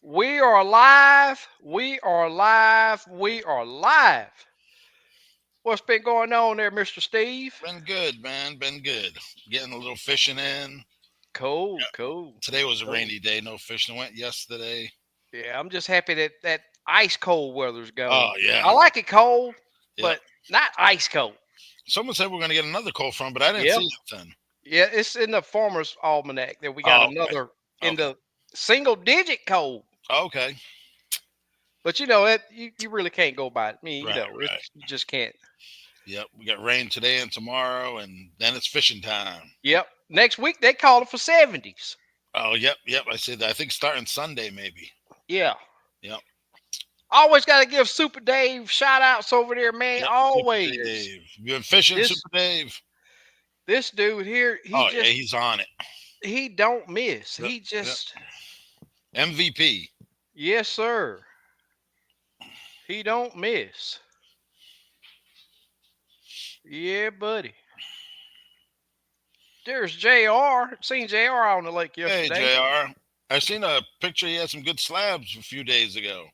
We are live. We are live. We are live. What's been going on there, Mr. Steve? Been good, man. Been good. Getting a little fishing in. Cool, Yeah. cool, Today was a cool. rainy day. No fishing. Went yesterday. Yeah, I'm just happy that ice cold weather's Oh gone. yeah. I like it cold, Yep. but not ice cold. Someone said we're gonna get another cold front, but I didn't Yeah, see nothing. yeah. It's in the Farmer's Almanac that we got Oh, okay. another in Okay. the single digit cold. Okay. But you know that you really can't go by it. I mean, Right. Right. you just can't. Yep. We got rain today and tomorrow, and then it's fishing time. Yep. Next week they call it for 70s. Oh, yep. Yep. I said that. I think starting Sunday maybe. Yeah. Yep. Always got to give Super Dave shout outs over there, man. Yep. Super Always. Dave. You been fishing, This Super Dave? this dude here, Oh yeah, he's on it. he don't miss. Yep. He Yep. just MVP. yes, sir. He don't miss. Yeah, buddy. There's JR. Seen JR on the lake Hey, yesterday. Jr. I seen a picture. He had some good slabs a few days ago.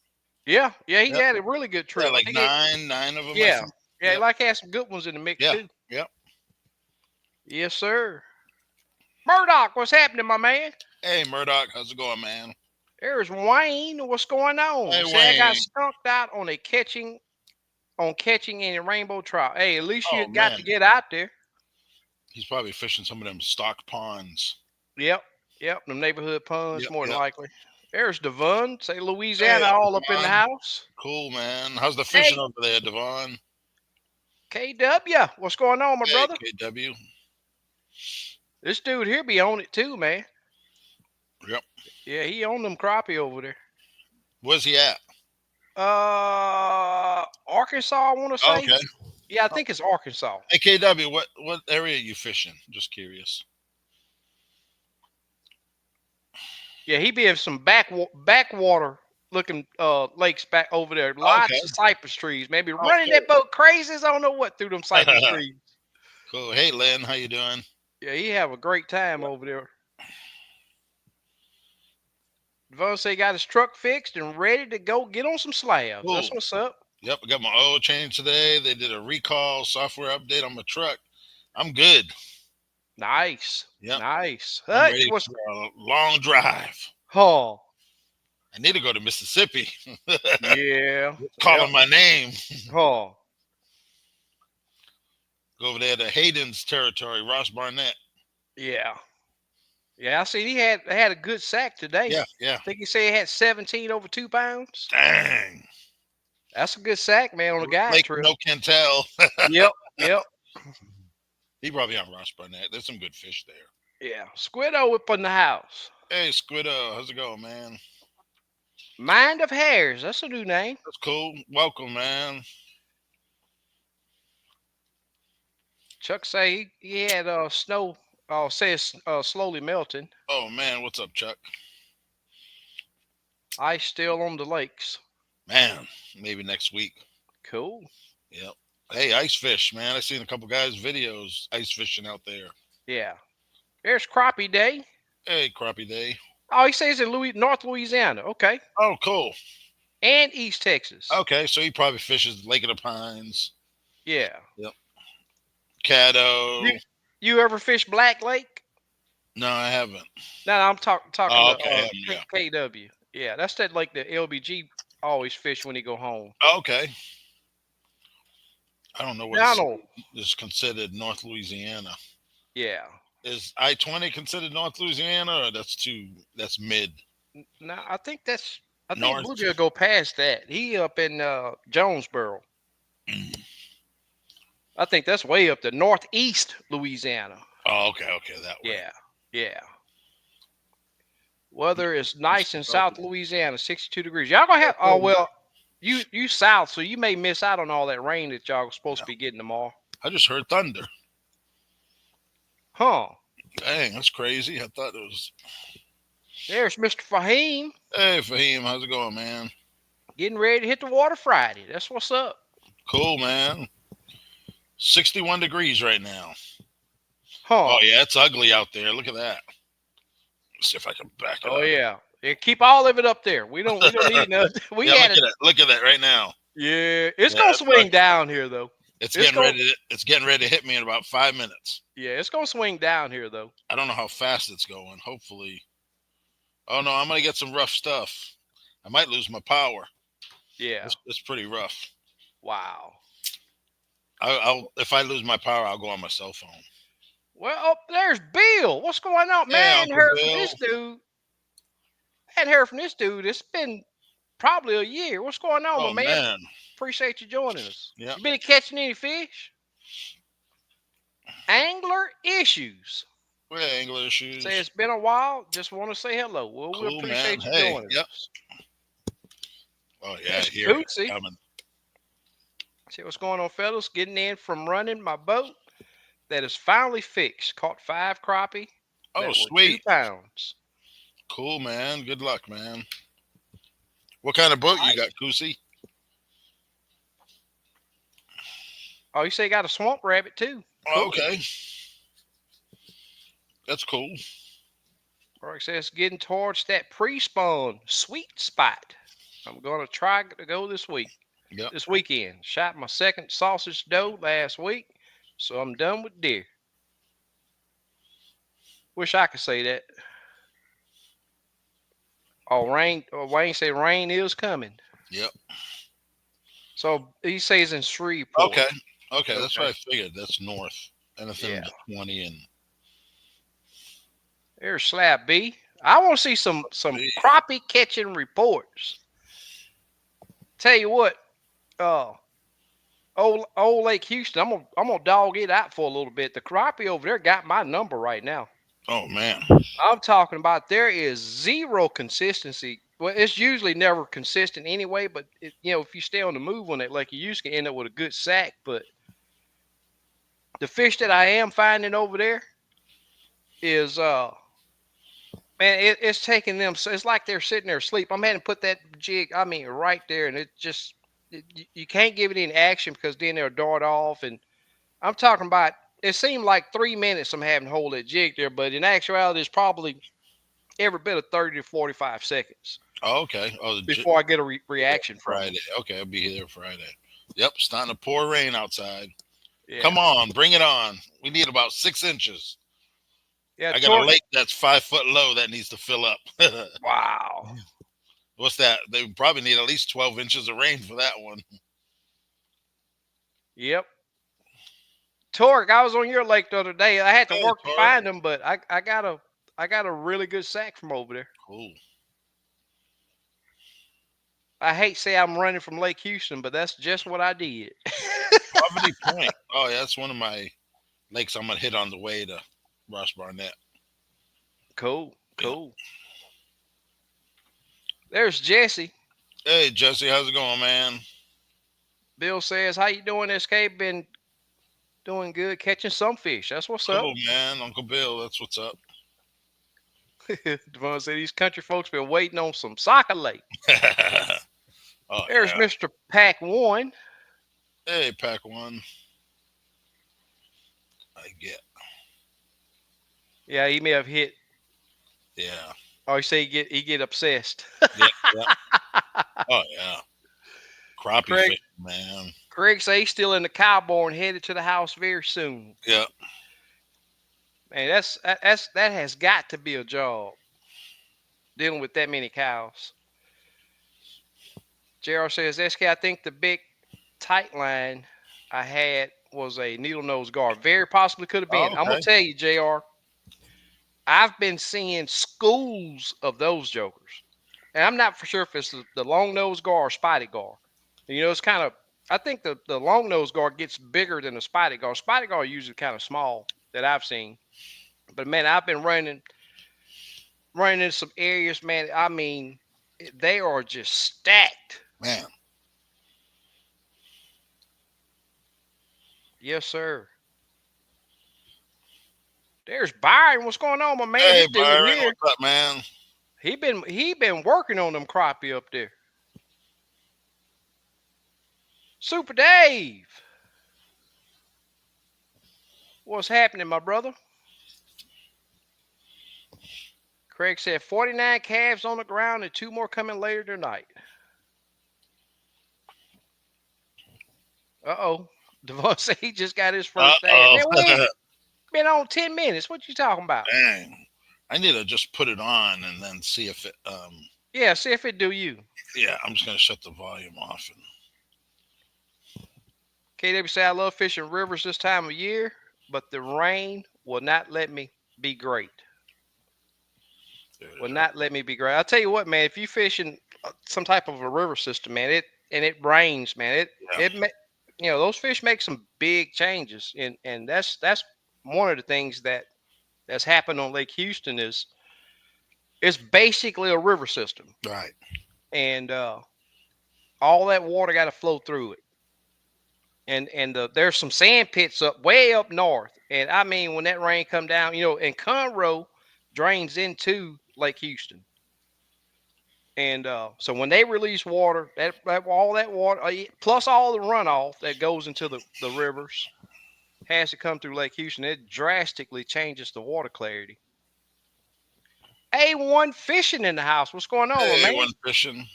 Yeah, yeah, he Yep. had a really good Yeah, trip. I like think nine of them, I yeah. think. Yeah, he Yep. like had some good ones in the mix Yeah. too. Yep. Yes, sir. Murdoch, what's happening, my man? Hey, Murdoch, how's it going, man? There's Wayne. What's going on? Hey, Say I got Wayne. skunked out on catching any rainbow trout. Hey, at least you Oh got man, to get out there. he's probably fishing some of them stock ponds. Yep, yep. The neighborhood ponds, Yep. more than Yep. likely. There's Devon, say Hey, Louisiana, all up in the Devon. house. Cool, man. How's the fishing Hey, over there, Devon? KW, what's going on, my Hey, brother? KW. This dude here be on it too, man. Yep. Yeah, he on them crappie over there. Where's he at? Arkansas, I want to say. Okay. Yeah, I Oh, think it's Arkansas. hey, KW. What area are you fishing? Just curious. Yeah, he be in some backwater looking lakes back over there. Okay. Lots of cypress trees. Maybe Oh, running that boat crazy as I don't know what through them cypress cool. trees. Cool. Hey, Lynn, how you doing? Yeah, he have a great time Yep. over there. Devon say he got his truck fixed and ready to go get on some slabs. That's Cool. what's up. Yep. I got my oil change today. They did a recall software update on my truck. I'm good. Nice. Yep. Nice. I'm Hutch, ready what's for a long drive. oh I need to go to Mississippi. yeah. Yep. Calling my name. Oh. Go over there to Hayden's territory, Ross Barnett. Yeah. Yeah, I see he had a good sack today. Yeah, yeah. I think he said he had 17 over 2 pounds. Dang. That's a good sack, man, on a guide Lake trip. No Cantel. Yep. Yep. He probably on Ross Barnett. There's some good fish there. Yeah. Squiddo up in the house. Hey, Squiddo, how's it going, man? Mind of Hares. That's a new name. That's cool. Welcome, man. Chuck say he had snow. Says slowly melting. Oh man, what's up, Chuck? Ice still on the lakes. Man, maybe next week. Cool. Yep. Hey, ice fish, man. I seen a couple guys' videos ice fishing out there. Yeah. There's Crappie Day. Hey, crappie day. Oh, he says in North Louisiana. Okay. Oh, cool. And East Texas. Okay, so he probably fishes Lake of the Pines. Yeah. Yep. Caddo. You ever fish Black Lake? No, I haven't. No, I'm talking Oh, to okay. Yeah. KW. Yeah, that's that like the LBG always fish when he go home. Okay. I don't know what Donald. is considered North Louisiana. Yeah. Is I-20 considered North Louisiana, or that's mid? No, I think North. Bluegill will go past that. He up in Jonesboro. I think that's way up to northeast Louisiana. Oh, okay, that way. Yeah. Yeah. Weather is nice in South Louisiana, 62 degrees. Y'all gonna have you south, so you may miss out on all that rain that y'all are supposed to be getting tomorrow. I just heard thunder. Huh. Dang, that's crazy. I thought it was. There's Mr. Fahim Hey, Fahim, how's it going, man? getting ready to hit the water Friday. That's what's up. Cool, man. 61 degrees right now. Huh. Oh yeah, it's ugly out there. Look at that. Let's see if I can back it up. Oh yeah. Yeah, keep all of it up there. We don't need nothing. We Yeah, had it. look at that right now. Yeah, it's Yeah, gonna that's swing down here though. It's going. it's getting ready to hit me in about 5 minutes. Yeah, it's gonna swing down here though. I don't know how fast it's going. Hopefully. Oh no, I'm gonna get some rough stuff. I might lose my power. Yeah. It's pretty rough. Wow. I'll if I lose my power, I'll go on my cell phone. Well, oh, there's Bill. What's going on, Hey, man? I hadn't Uncle heard from Bill. this dude. I hadn't heard from this dude. It's been probably a year. What's going on, my Oh man? man. Appreciate you joining us. Yeah. You been catching any fish? Angler issues. We had angler issues. Say it's been a while. Just want to say hello. Well, we Cool, man. appreciate you Hey, joining yep. us. Oh yeah, That's here it's Cootsy. coming. See what's going on, fellas? Getting in from running my boat that is finally fixed. Caught 5 crappie Oh, that were 2 sweet. pounds. Cool, man. Good luck, man. What kind of boat you got, Koosey? Oh, you say you got a swamp rabbit too? Oh, okay. That's cool. Rock says getting towards that pre-spawn sweet spot. I'm gonna try to go this week. Yep. This weekend. Shot my second sausage doe last week, so I'm done with deer. Wish I could say that. Oh, rain. Oh, Wayne said rain is coming. Yep. So he says in Shreveport. Okay. That's what I figured. That's north. Anything Yeah. 20 and There's Slab B. I want to see some crappie catching reports. Tell you what, old Lake Houston, I'm gonna dog it out for a little bit. The crappie over there got my number right now. oh man. I'm talking about there is zero consistency. Well, it's usually never consistent anyway, but if you stay on the move on it like you used to, end up with a good sack. But the fish that I am finding over there is man, it's taking them. So it's like they're sitting there asleep. I'm having to put that jig, right there, and it just you can't give it any action because then they'll dart off. And I'm talking about. It seemed like 3 minutes I'm having to hold that jig there, but in actuality, it's probably every bit of 30 to 45 seconds. Oh, okay. Oh, before I get a reaction from Friday. them. Okay, I'll be here Friday. Yep, starting to pour rain outside. Yeah. Come on, bring it on. We need about 6 inches. Yeah, I got a lake that's 5 foot low that needs to fill up. Wow. What's that? They probably need at least 12 inches of rain for that one. Yep. Torque, I was on your lake the other day. I had to work to find them, but I got a really good sack from over there. Cool. I hate to say I'm running from Lake Houston, but that's just what I did. Poverty Point. Oh, yeah, that's one of my lakes I'm going to hit on the way to Ross Barnett. Cool. There's Jesse. Hey, Jesse, how's it going, man? Bill says, how you doing, SK? Been doing good, catching some fish. That's what's up. Cool, man. Uncle Bill, that's what's up. Devon said these country folks been waiting on some soccer lake. Oh, there's Mr. Pack One. Hey, Pack One. I get. Yeah, he may have hit. Yeah. Oh, you say he get obsessed. Yeah. Oh yeah. Crappie fishing, man. Craig say he's still in the cowboy and headed to the house very soon. Yeah. Man, that has got to be a job. Dealing with that many cows. JR says, SK, I think the big tight line I had was a needle nose guard. Very possibly could have been. Okay. I'm going to tell you, JR, I've been seeing schools of those jokers. And I'm not for sure if it's the long nose gar or spotted gar. It's kind of, I think the long nose gar gets bigger than the spotted gar. Spotted gar are usually kind of small that I've seen. But man, I've been running in some areas, man. I mean, they are just stacked. Man. Yes, sir. There's Byron. What's going on, my man? Hey, This dude Byron, here, what's up, man? He been working on them crappie up there. Super Dave. What's happening, my brother? Craig said 49 calves on the ground and 2 more coming later tonight. Uh-oh. Devon said he just got his first ad. Uh-oh. Man, we ain't been on 10 minutes. What you talking about? Dang. I need to just put it on and then see if it Yeah, see if it do you. yeah, I'm just gonna shut the volume off and KW said I love fishing rivers this time of year, but the rain will not let me be great. there it Will is. not let me be great. I'll tell you what, man. If you fishing some type of a river system, man, it rains, man. Yeah. Those fish make some big changes, and that's one of the things that's happened on Lake Houston is it's basically a river system, Right. and all that water got to flow through it. And there's some sand pits up way up north, and I mean when that rain come down, and Conroe drains into Lake Houston. And so when they release water, that all that water, plus all the runoff that goes into the rivers, has to come through Lake Houston. It drastically changes the water clarity. A1 fishing in the house. What's going on, my Hey, man? one fishing.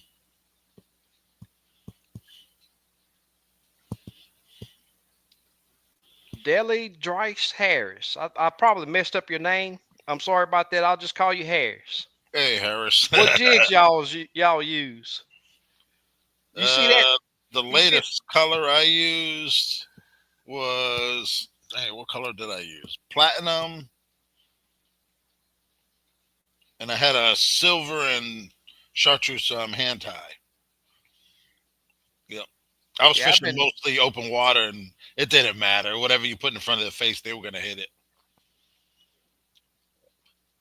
Deli Drice Harris. I probably messed up your name. I'm sorry about that. I'll just call you Harris. Hey, Harris. What jigs y'all use? You see that? The You see? latest color I used was, hey, what color did I use? Platinum, and I had a silver and chartreuse hand tie. Yep. I was Yeah, I've fishing been. mostly open water, and it didn't matter. Whatever you put in front of their face, they were going to hit it.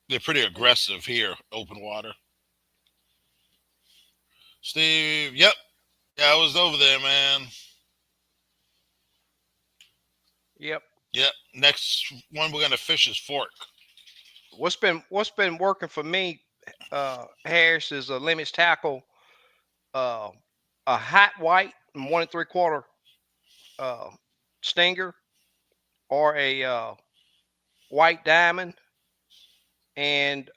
They're pretty aggressive here, open water. Steve, yep. Yeah, I was over there, man. Yep. Yep. Next one we're going to fish is Fork. What's been working for me, Harris, is a limits tackle, uh, a hot white 1 3/4 uh, stinger, or a white diamond, and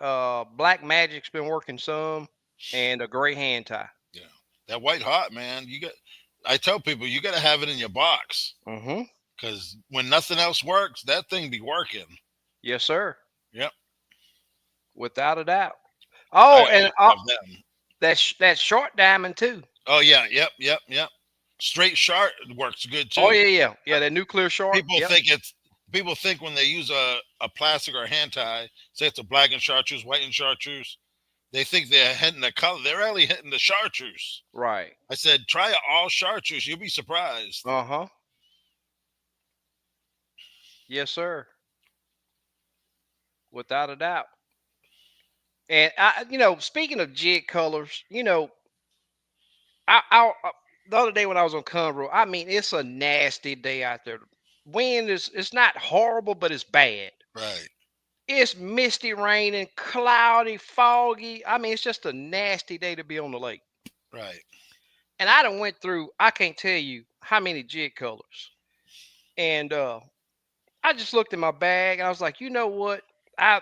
black magic's been working some, and a gray hand tie. Yeah. That white hot, man. I tell people, you got to have it in your box. Mm-hmm. Because when nothing else works, that thing be working. Yes, sir. Yep. Without a doubt. I Oh, and always have them. that short diamond too. Oh, yeah. Yep. Yep. Yep. Straight shark works good Oh too. yeah, yeah, yeah. That nuclear shark. People Yep. think it's, people think when they use a plastic or a hand tie, say it's a black and chartreuse, white and chartreuse, they think they're hitting the color. They're really hitting the chartreuse. Right. I said, try it all chartreuse. You'll be surprised. Uh-huh. Yes, sir. Without a doubt. And speaking of jig colors, I the other day when I was on Conroe, I mean, it's a nasty day out there. Wind is it's not horrible, but it's bad. Right. It's misty, raining, cloudy, foggy. I mean, it's just a nasty day to be on the lake. Right. And I done went through, I can't tell you how many jig colors. And I just looked in my bag and I was like, you know what? I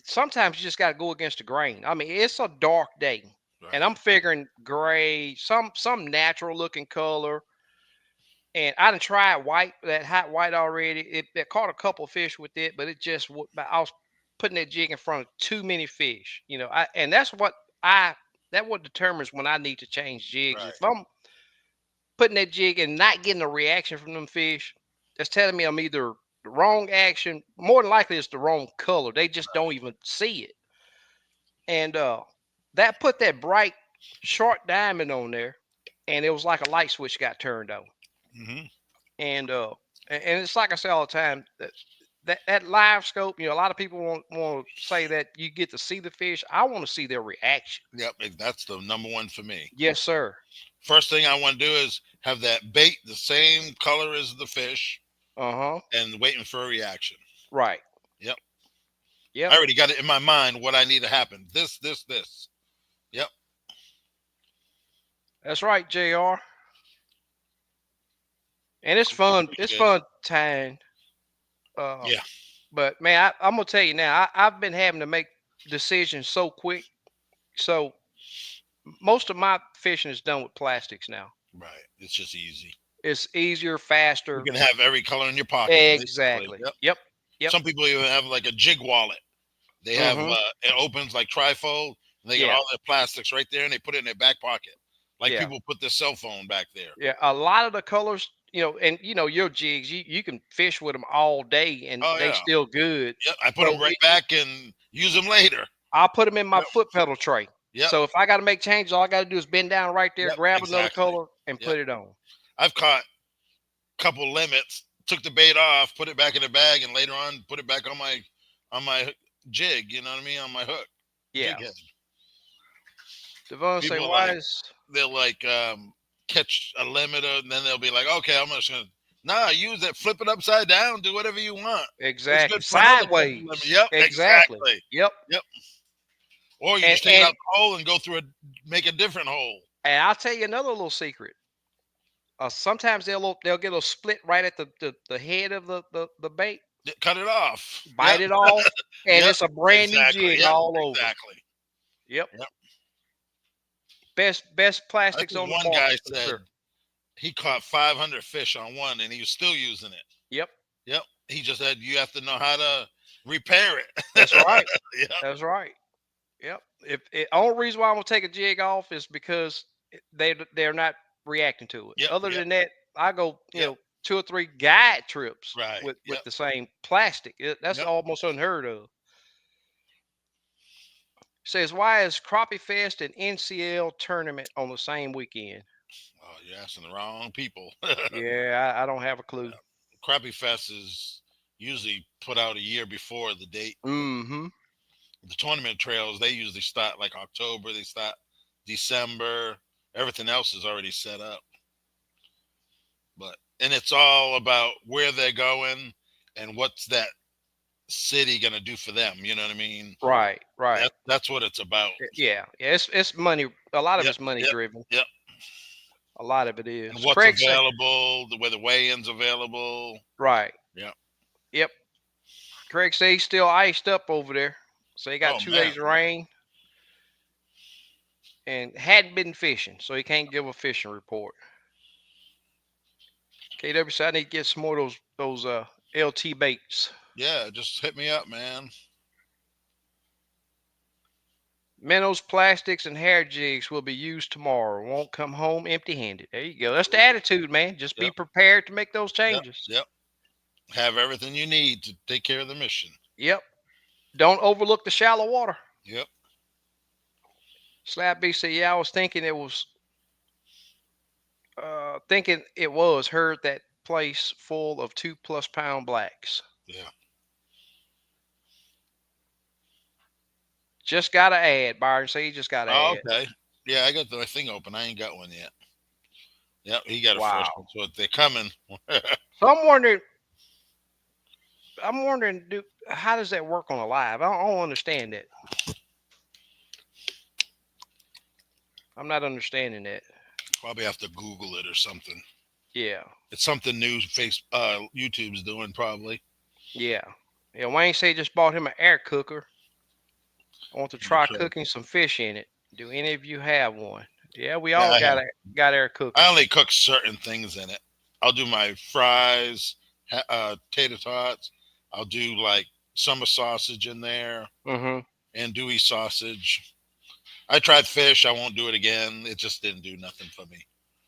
sometimes you just gotta go against the grain. I mean, it's a dark day. And Right. I'm figuring gray, some natural looking color. And I done tried white, that hot white already. It caught a couple fish with it, but it just I was putting that jig in front of too many fish. And that's what determines when I need to change jigs. Right. If I'm putting that jig and not getting a reaction from them fish, that's telling me I'm either the wrong action. More than likely, it's the wrong color. They just don't even see it. And that put that bright short diamond on there, and it was like a light switch got turned on. Mm-hmm. And and it's like I say all the time that live scope. A lot of people want to say that you get to see the fish. I want to see their reaction. Yep. That's the number one for me. Yes, sir. First thing I want to do is have that bait the same color as the fish Uh huh. and waiting for a reaction. Right. Yep. Yep. I already got it in my mind what I need to happen. This. Yep. That's right, Jr. And it's fun. Pretty It's good. fun time. Uh, Yeah. but man, I'm gonna tell you now. I've been having to make decisions so quick. So most of my fishing is done with plastics now. Right. It's just easy. It's easier, You faster. can have every color in your pocket, basically. Exactly. Yep. Yep. Yep. Some people even have like a jig wallet. They have Mhm. it opens like trifold, and they got Yeah. all their plastics right there, and they put it in their back pocket, like Yeah. people put their cell phone back there. Yeah. A lot of the colors, and your jigs, you can fish with them all day and Oh they yeah, still good. yep. I put them So right back and use them later. I'll put them in my Yep, foot pedal tray. yep, So if I got to make changes, all I got to do is bend down right there, yep. grab another Exactly. color, and Yep. put it on. I've caught a couple limits, took the bait off, put it back in the bag, and later on put it back on my jig. You know what I mean? On my hook, jig Yeah. head. Devon say, People why like is they'll catch a limiter, and then they'll be like, okay, I'm just gonna use it, flip it upside down, do whatever you want. It's exactly good for another type of limit. sideways? Yep, Exactly. exactly. Yep. Yep. Or you And just take it and out the hole and go through make a different hole. and I'll tell you another little secret. Sometimes they'll get a split right at the head of the bait, Cut it off. Yep. bite it off, and Yep. it's a brand new Exactly. jig Yep. all over. Exactly. Yep. Yep. Best That's plastics what on the one guy market for said. sure. He caught 500 fish on one, and he was still using it. Yep. Yep. He just said you have to know how to repair it. That's right. Yep. That's right. Yep. If only reason why I'm gonna take a jig off is because they're not reacting to it. Yep. Other Yep. than that, I go Yep. 2 or 3 guide trips Right. with Yep. the same plastic. That's Yep. almost unheard of. Says why is Crappie Fest and NCL tournament on the same weekend? Oh, you're asking the wrong people. Yeah, I don't have a clue. Crappie Fest is usually put out a year before the date. Mm-hmm. The tournament trails, they usually start like October, they start December. Everything else is already set up. And it's all about where they're going and what's that city gonna do for them. You know what I mean? Right, right. That's what it's about. Yeah, yeah. It's money. A lot of Yep, it's money yep, driven. yep. A lot of it And is. what's Craig say available, where the weigh-ins available. right. Yeah. Yep. Craig say he's still iced up over there. So he got Oh 2 days man. of rain and hadn't been fishing, so he can't give a fishing report. KW said I need to get some more of those LT baits. Yeah, just hit me up, man. Minnows, plastics, and hair jigs will be used tomorrow. Won't come home empty-handed. There you go. That's the attitude, man. Just be Yep, prepared to make those yep, changes. yep. Have everything you need to take care of the mission. Yep. Don't overlook the shallow water. Yep. Slab B said, "Yeah, I was thinking it was heard that place full of 2+ pound blacks. Yeah. Just got to add." Byron said, "You just got to Oh, add." okay. Yeah, I got the thing open. I ain't got one yet. Yep, he got a fresh Wow. one, so they're coming. So I'm wondering, how does that work on a live? I don't understand that. I'm not understanding that. Probably have to Google it or something. Yeah, It's something new. YouTube's doing probably. yeah, yeah. Wayne said he just bought him an air cooker. I want to I'm gonna try try. cooking some fish in it. Do any of you have one? Yeah, we Yeah, all I have. got air I cookers. only cook certain things in it. I'll do my fries, tater tots. I'll do like summer sausage in there, Mm-hmm. andouille sausage. I tried fish. I won't do it again. It just didn't do nothing for me.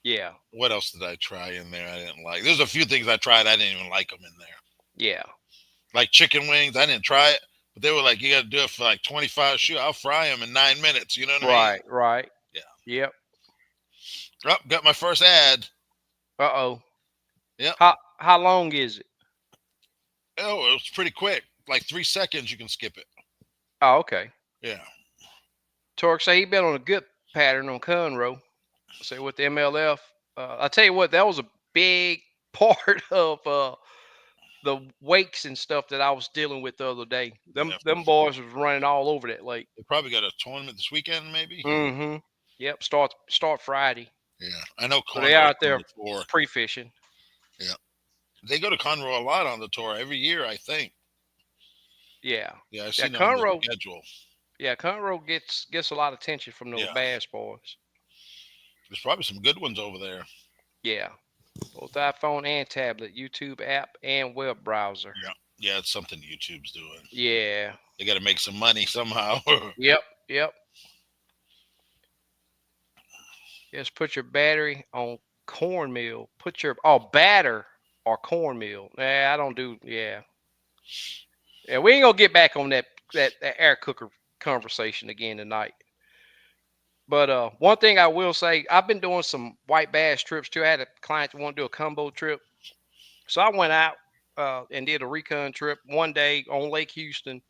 Yeah, What else did I try in there? I didn't like. There's a few things I tried. I didn't even like them in there. yeah. Like chicken wings. I didn't try it, but they were like, you got to do it for like 25. Shoot, I'll fry them in 9 minutes. You know what I mean? Right, right. Yeah. Yep. Oh, got my first ad. Uh-oh. Yep. How long is it? Oh, it was pretty quick. Like 3 seconds, you can skip it. Oh, okay. Yeah. Torque say he been on a good pattern on Conroe. Say with the MLF. I tell you what, that was a big part of the wakes and stuff that I was dealing with the other day. Them Yeah. them boys was running all over that lake. They probably got a tournament this weekend, maybe. Mm-hmm. Yep. Start Friday. Yeah. I know So they Conroe's out on there the tour. pre-fishing. Yeah. They go to Conroe a lot on the tour every year, I think. Yeah. Yeah, I've Yeah. seen it on the Conroe schedule. Yeah, Conroe gets a lot of attention from those Yeah, bass boys. there's probably some good ones over there. Yeah, both iPhone and tablet, YouTube app and web browser. Yeah, yeah, it's something YouTube's doing. Yeah. They got to make some money somehow. Yep. Yep. Just put your battery on cornmeal. Put your batter or cornmeal. I don't do. Yeah. Yeah. We ain't gonna get back on that air cooker conversation again tonight. But one thing I will say, I've been doing some white bass trips too. I had a client that wanted to do a combo trip, so I went out and did a recon trip one day on Lake Houston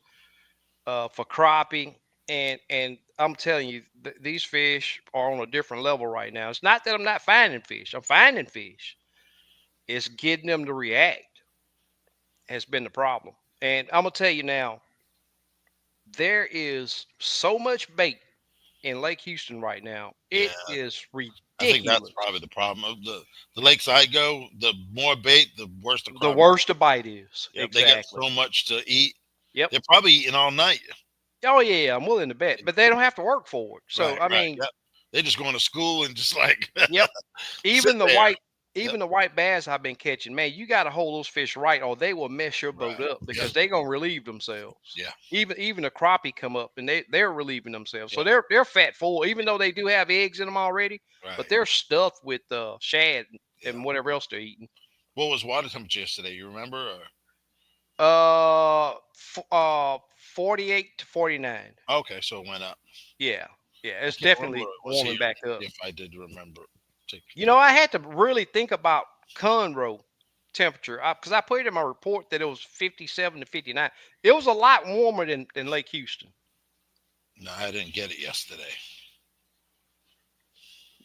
for crappie, and I'm telling you, these fish are on a different level right now. It's not that I'm not finding fish; I'm finding fish. It's getting them to react has been the problem. And I'm gonna tell you now, there is so much bait in Lake Houston right now. Yeah, It is I think that's ridiculous. probably the problem of the lakes I go. The more bait, the worse the The crappie. worst the bite is. Yep, they got Exactly. so much to eat. Yep. They're probably eating all night. Oh yeah, I'm willing to bet. But they don't have to work for it. So Right, I right. mean, Yep. They just going to school and just like yep. sit Even the there. white Yep. even the white bass I've been catching, man, you gotta hold those fish right or they will mess your boat Right. up Yep. because they gonna relieve themselves. Yeah. Even the crappie come up and they're relieving themselves. So Yep. they're fat full, even though they do have eggs in them already, but Right. they're stuffed with shad Yeah. and whatever else they're eating. What was water temperature yesterday? You remember? Or, 48 to 49. okay, so it went up. Yeah. Yeah, I it's can't remember definitely what it was warming here. back up. If I did remember, take. You know, I had to really think about Conroe temperature because I put it in my report that it was 57 to 59. It was a lot warmer than Lake Houston. No, I didn't get it yesterday.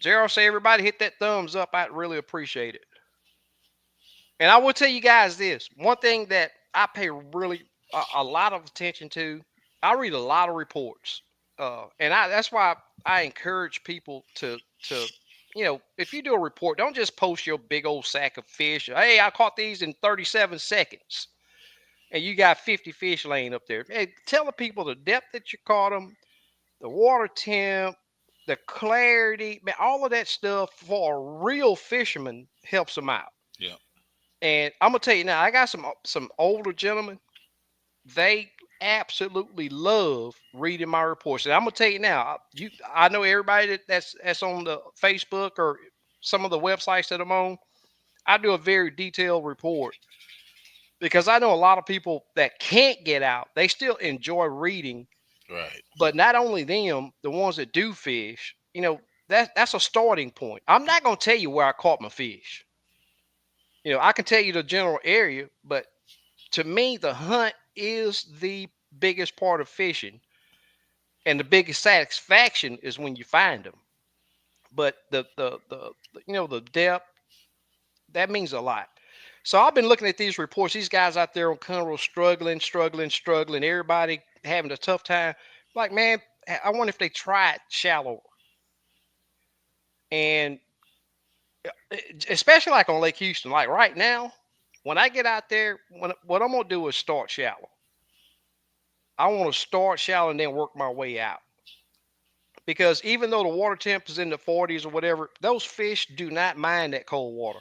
Zero say everybody hit that thumbs up. I'd really appreciate it. And I will tell you guys this one thing that I pay really a lot of attention to. I read a lot of reports, and that's why I encourage people to if you do a report, don't just post your big old sack of fish. Hey, I caught these in 37 seconds, and you got 50 fish laying up there. Hey, tell the people the depth that you caught them, the water temp, the clarity, man, all of that stuff for a real fisherman helps them out. Yeah. And I'm gonna tell you now, I got some older gentlemen. They absolutely love reading my reports. And I'm gonna tell you now, I know everybody that's on the Facebook or some of the websites that I'm on. I do a very detailed report because I know a lot of people that can't get out. They still enjoy reading, Right. but not only them, the ones that do fish. That's a starting point. I'm not gonna tell you where I caught my fish. I can tell you the general area, but to me, the hunt is the biggest part of fishing, and the biggest satisfaction is when you find them. But the depth that means a lot. So I've been looking at these reports. These guys out there on Conroe struggling, struggling, struggling. Everybody having a tough time. Like, man, I wonder if they tried shallower. And especially like on Lake Houston, like right now, when I get out there, what I'm gonna do is start shallow. I want to start shallow and then work my way out. Because even though the water temp is in the 40s or whatever, those fish do not mind that cold water.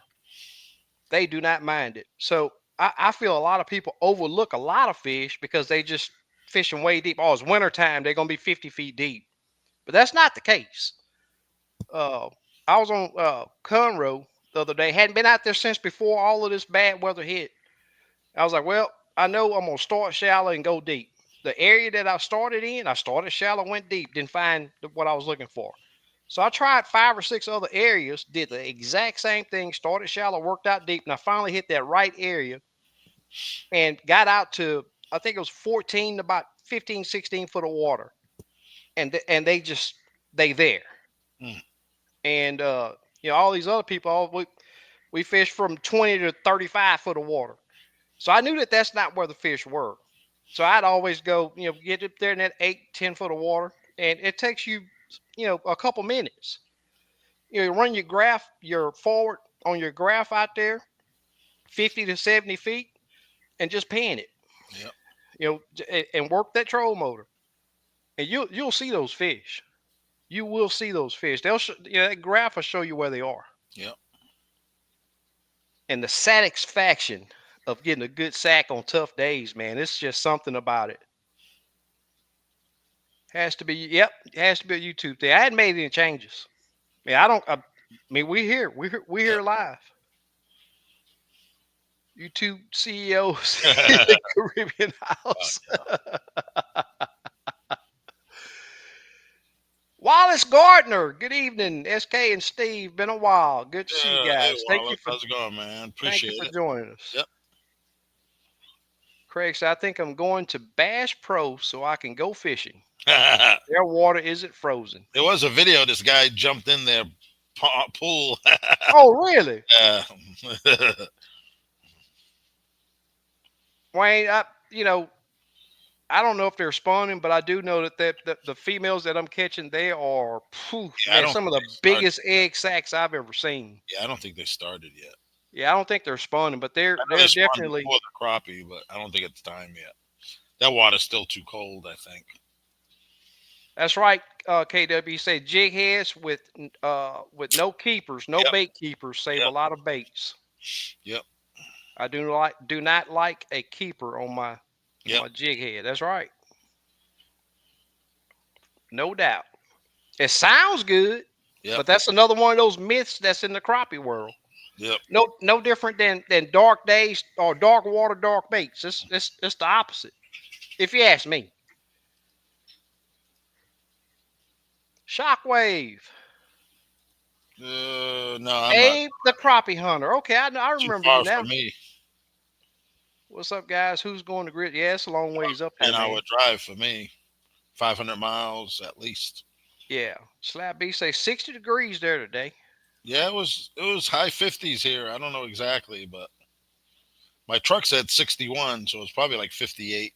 They do not mind it. So I feel a lot of people overlook a lot of fish because they just fishing way deep. Oh, it's wintertime, they're gonna be 50 feet deep. But that's not the case. Uh, I was on Conroe the other day, hadn't been out there since before all of this bad weather hit. I was like, well, I know I'm gonna start shallow and go deep. The area that I started in, I started shallow, went deep, didn't find what I was looking for. So I tried 5 or 6 other areas, did the exact same thing, started shallow, worked out deep, and I finally hit that right area and got out to, I think it was 14 to about 15, 16 foot of water. And they there. Mm. And all these other people, we fished from 20 to 35 foot of water. So I knew that that's not where the fish were. So I'd always go, get up there in that 8, 10 foot of water, and it takes you, a couple minutes. You run your graph, your forward on your graph out there, 50 to 70 feet, and just pan it, Yep. and work that troll motor. and you'll see those fish. You will see those fish. That graph will show you where they are. Yep. And the satisfaction of getting a good sack on tough days, man, it's just something about it. Has to be, yep, it has to be a YouTube thing. I hadn't made any changes. I don't. I mean, we here live. YouTube CEOs in Yep. the Caribbean house. Yeah. Wallace Gardner. Good evening, SK and Steve. Been a while. Good to see you Yeah. Hey, guys. Wallace, how's it going, man? Thank you Appreciate for it. joining us. Yep. Craig said, I think I'm going to Bass Pro so I can go fishing. There Their water isn't frozen. was a video. This guy jumped in their pool. Oh, really? Yeah. Wayne, I don't know if they're spawning, but I do know that the females that I'm catching, they are, phew, Yeah, I man, don't some of think the they started. biggest egg sacs I've ever seen. Yeah, I don't think they started yet. Yeah, I don't think they're spawning, but they're I know they they're spawned definitely. before the crappie, but I don't think it's time yet. That water's still too cold, I think. That's right, KW. Say jig heads with no keepers, no Yep. bait keepers save a Yep. lot of baits. Yep. I do not like a keeper on Yep. my jig head. That's right, no doubt. It sounds good, Yep. but that's another one of those myths that's in the crappie world. Yep. No different than dark days or dark water, dark baits. It's the opposite, if you ask me. Shockwave, No, I'm not. Abe the crappie hunter. Okay, I Too remember you far for now. me. What's up, guys? Who's going to grid? Yeah, it's a long ways up there, 10 hour man. drive for me. 500 miles at least. Yeah, Slab B say 60 degrees there today. Yeah, it was high 50s here. I don't know exactly, but my truck said 61, so it's probably like 58.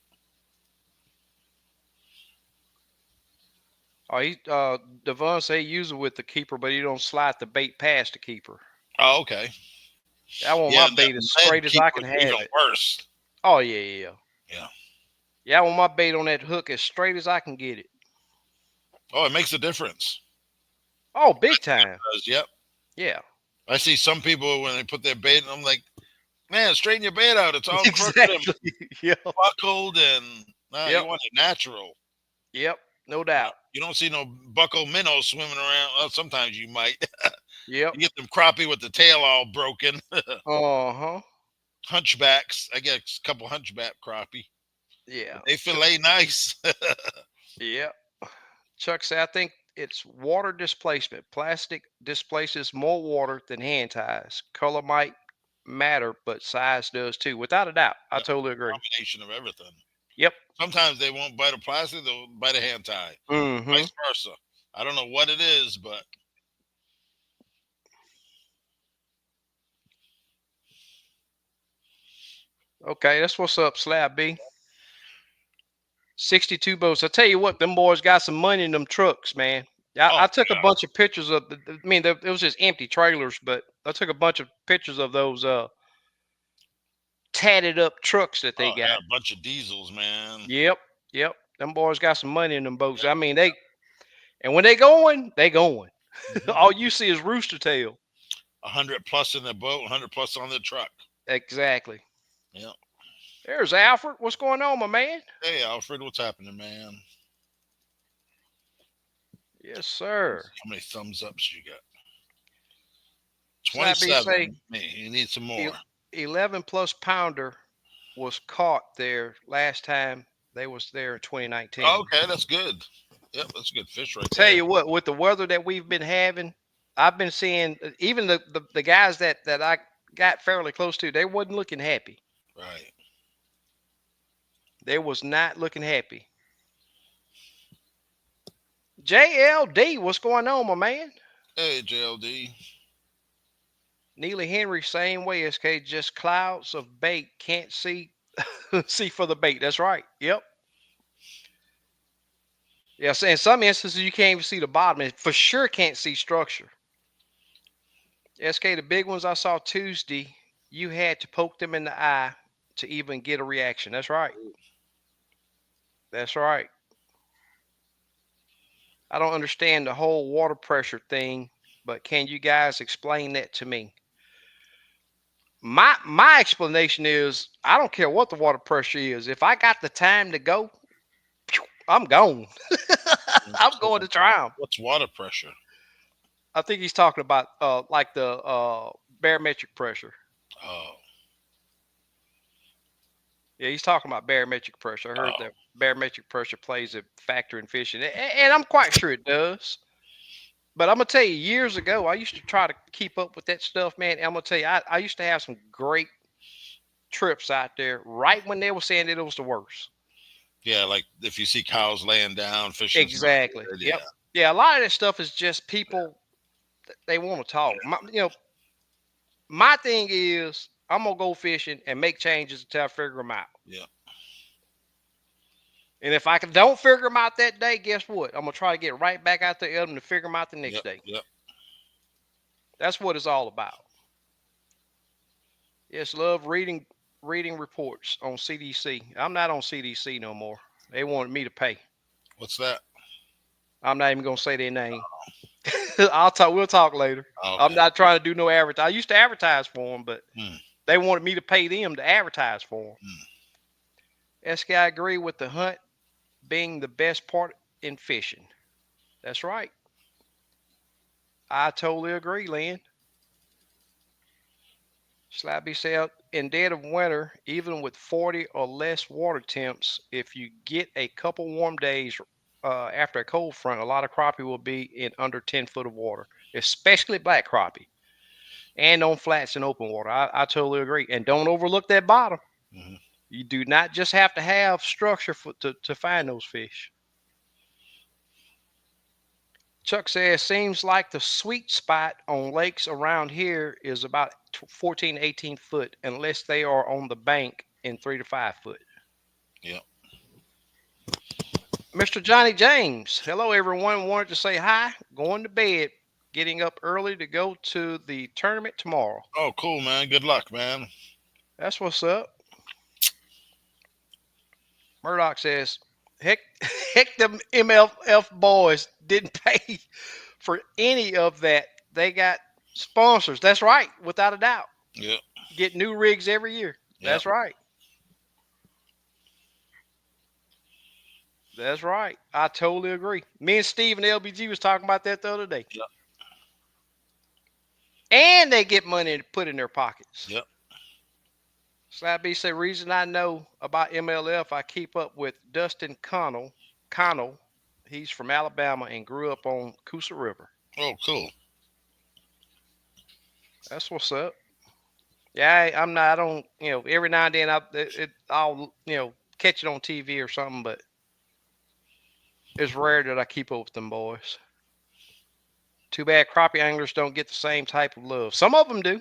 Oh, Devon say he use it with the keeper, but he don't slide the bait past the keeper. Oh, okay. I want Yeah, my and that bait as lead straight as I keeper can is have even it. worse. Oh yeah. Yeah. Yeah, I want my bait on that hook as straight as I can get it. Oh, it makes a difference. Oh, big time. Yep. Yeah. I see some people when they put their bait, and I'm like, man, straighten your bait out. It's all crooked and Exactly. Yep. buckled, and nah, you Yep. want it natural. Yep. No doubt. You don't see no bucko minnows swimming around. Well, sometimes you might. Yep. You get them crappie with the tail all broken. Uh-huh. Hunchbacks. I get a couple hunchback crappie. Yeah. They fillet nice. Yep. Chuck said, I think it's water displacement. Plastic displaces more water than hand ties. Color might matter, but size does too. Without a doubt. I totally agree. Combination of everything. Yep. Sometimes they won't bite a plastic, they'll bite a hand tie. Mm-hmm. Vice versa. I don't know what it is, but Okay, that's what's up, Slab B. 62 boats. I tell you what, them boys got some money in them trucks, man. Yeah, oh I took a bunch of pictures of it was just empty trailers, but I took a bunch of pictures of those tatted up trucks that they yeah, got. a bunch of diesels, man. Yep, yep. Them boys got some money in them boats. I mean, and when they going, they going. Mhm. All you see is rooster tail. 100 plus in the boat, 100 plus on the truck. Exactly. Yeah. There's Alfred. What's going on, my man? Hey, Alfred, what's happening, man? Yes, sir. How many thumbs ups you got? Slab B say 27. Me, you need some more. 11 plus pounder was caught there last time they was there in 2019. Okay, that's good. Yep, that's a good fish right Tell there. you what, with the weather that we've been having, I've been seeing even the guys that I got fairly close to, they wasn't looking happy. Right. They was not looking happy. JLD, what's going on, my man? Hey, JLD. Neely Henry, same way, SK, just clouds of bait. Can't see see for the bait. That's right. Yep. Yeah, so in some instances you can't even see the bottom. And for sure can't see structure. SK, the big ones I saw Tuesday, you had to poke them in the eye to even get a reaction. That's right. That's right. I don't understand the whole water pressure thing, but can you guys explain that to me? My explanation is I don't care what the water pressure is. If I got the time to go, I'm gone. I'm going to try them. What's water pressure? I think he's talking about like the barometric pressure. Oh, Yeah, he's talking about barometric pressure. I heard oh, that barometric pressure plays a factor in fishing, and I'm quite sure it does. But I'm gonna tell you, years ago, I used to try to keep up with that stuff, man. I'm gonna tell you, I used to have some great trips out there right when they were saying that it was the worst. yeah. Like if you see cows laying down, fishing's not Exactly. good. Yep. Yeah, Yeah, a lot of that stuff is just people they want to talk. My thing is I'm gonna go fishing and make changes until I figure them out. yeah, And if don't figure them out that day, guess what? I'm gonna try to get right back out there to figure them out the next yep, day. yep. That's what it's all about. Yes, love reading reports on CDC. I'm not on CDC no more. They wanted me to pay. What's that? I'm not even gonna say their name. I'll talk. We'll talk later. I'm Okay. not trying to do no advertising. I used to advertise for them, but Hmm, they wanted me to pay them to advertise for them. hmm. SK, I agree with the hunt being the best part in fishing. That's right. I totally agree, Lynn. Slappy said, in dead of winter, even with 40 or less water temps, if you get a couple warm days after a cold front, a lot of crappie will be in under 10 foot of water, especially black crappie and on flats and open water. I totally agree. And don't overlook that bottom. Hmm. You do not just have to have structure to find those fish. Chuck says, seems like the sweet spot on lakes around here is about 14 to 18 foot, unless they are on the bank in 3 to 5 foot. Yeah. Mr. Johnny James, hello everyone. Wanted to say hi, going to bed, getting up early to go to the tournament tomorrow. Oh, cool, man. Good luck, man. That's what's up. Murdoch says, heck, heck, the MLF boys didn't pay for any of that. They got sponsors. That's right, without a doubt. Yeah, Get new rigs every year. yeah, That's right. That's right. I totally agree. Me and Steve and LBG was talking about that the other day. yeah, And they get money to put in their pockets. yeah. Slab B say, reason I know about MLF, I keep up with Dustin Connell. Connell. He's from Alabama and grew up on Coosa River. Oh, cool. That's what's up. Yeah, I'm not. I don't. Every now and then I'll catch it on TV or something, but it's rare that I keep up with them boys. Too bad crappie anglers don't get the same type of love. Some of them do.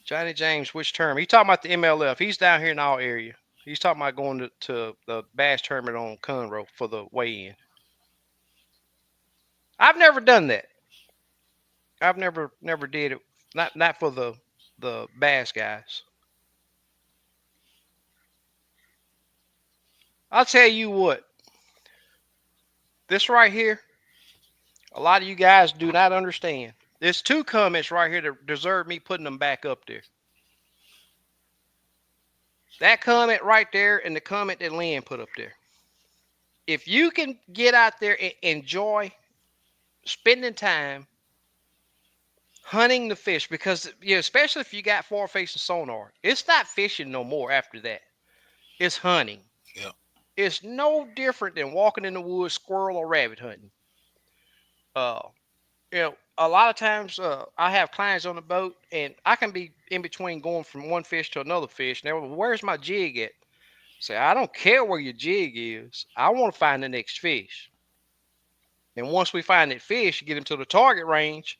Johnny James, which term? He talking about the MLF. He's down here in our area. He's talking about going to the bass tournament on Conroe for the weigh-in. I've never done that. I've never did it. Not for the bass guys. I'll tell you what. This right here, a lot of you guys do not understand. There's two comments right here that deserve me putting them back up there. That comment right there and the comment that Lynn put up there. If you can get out there and enjoy spending time hunting the fish, because especially if you got forward facing sonar, it's not fishing no more after that. It's hunting. Yeah, It's no different than walking in the woods, squirrel or rabbit hunting. Uh, a lot of times I have clients on the boat, and I can be in between going from one fish to another fish. And they're, well, where's my jig at? Say, I don't care where your jig is. I want to find the next fish. And once we find that fish, get them to the target range,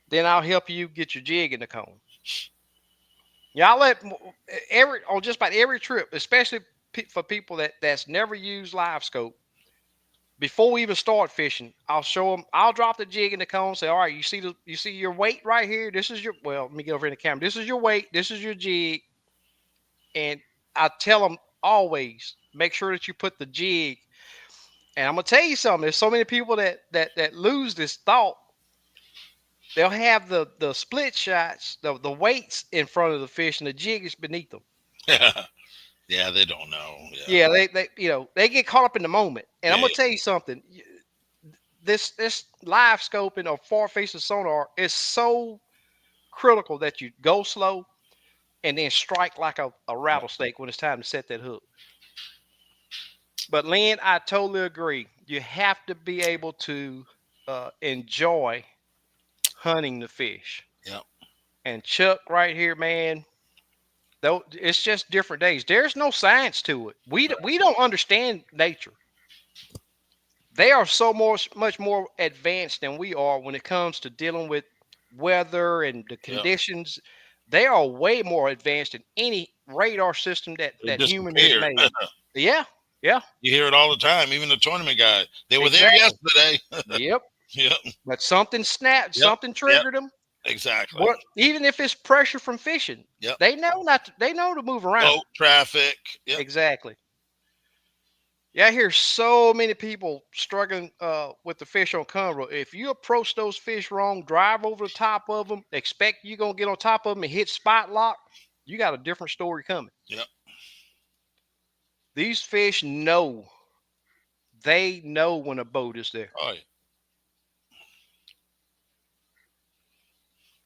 then I'll help you get your jig in the cone. Yeah, I'll let on just about every trip, especially for people that's never used live scope. Before we even start fishing, I'll show them. I'll drop the jig in the cone. Say, all right, you see your weight right here. This is your Let me get over in the camera. This is your weight. This is your jig, and I tell them always make sure that you put the jig. And I'm gonna tell you something. There's so many people that lose this thought. They'll have the split shots, the weights in front of the fish, and the jig is beneath them. Yeah, they don't know. Yeah, Yeah, they get caught up in the moment. And I'm yeah, gonna tell you something. This live scoping or far facing sonar is so critical that you go slow and then strike like a yeah, rattlesnake when it's time to set that hook. But Lynn, I totally agree. You have to be able to enjoy hunting the fish. yeah, And Chuck, right here, man, though it's just different days. There's no science to it. We don't understand nature. They are so much more advanced than we are when it comes to dealing with weather and the yeah. conditions. They are way more advanced than any radar system They that human has disappear. made. Yeah, yeah, You hear it all the time. Even the tournament guys, they were there exactly. yesterday. Yep. Yep, But something snapped, yep, something yep. triggered them. Exactly. What, even if it's pressure from fishing, Yep. they know not to, they know to move around. Boat traffic. Yep. Exactly. Yeah, I hear so many people struggling with the fish on Conroe. If you approach those fish wrong, drive over the top of them, expect you're gonna get on top of them and hit spot lock, you got a different story coming. Yep. These fish know, they know when a boat is there. Oh yeah.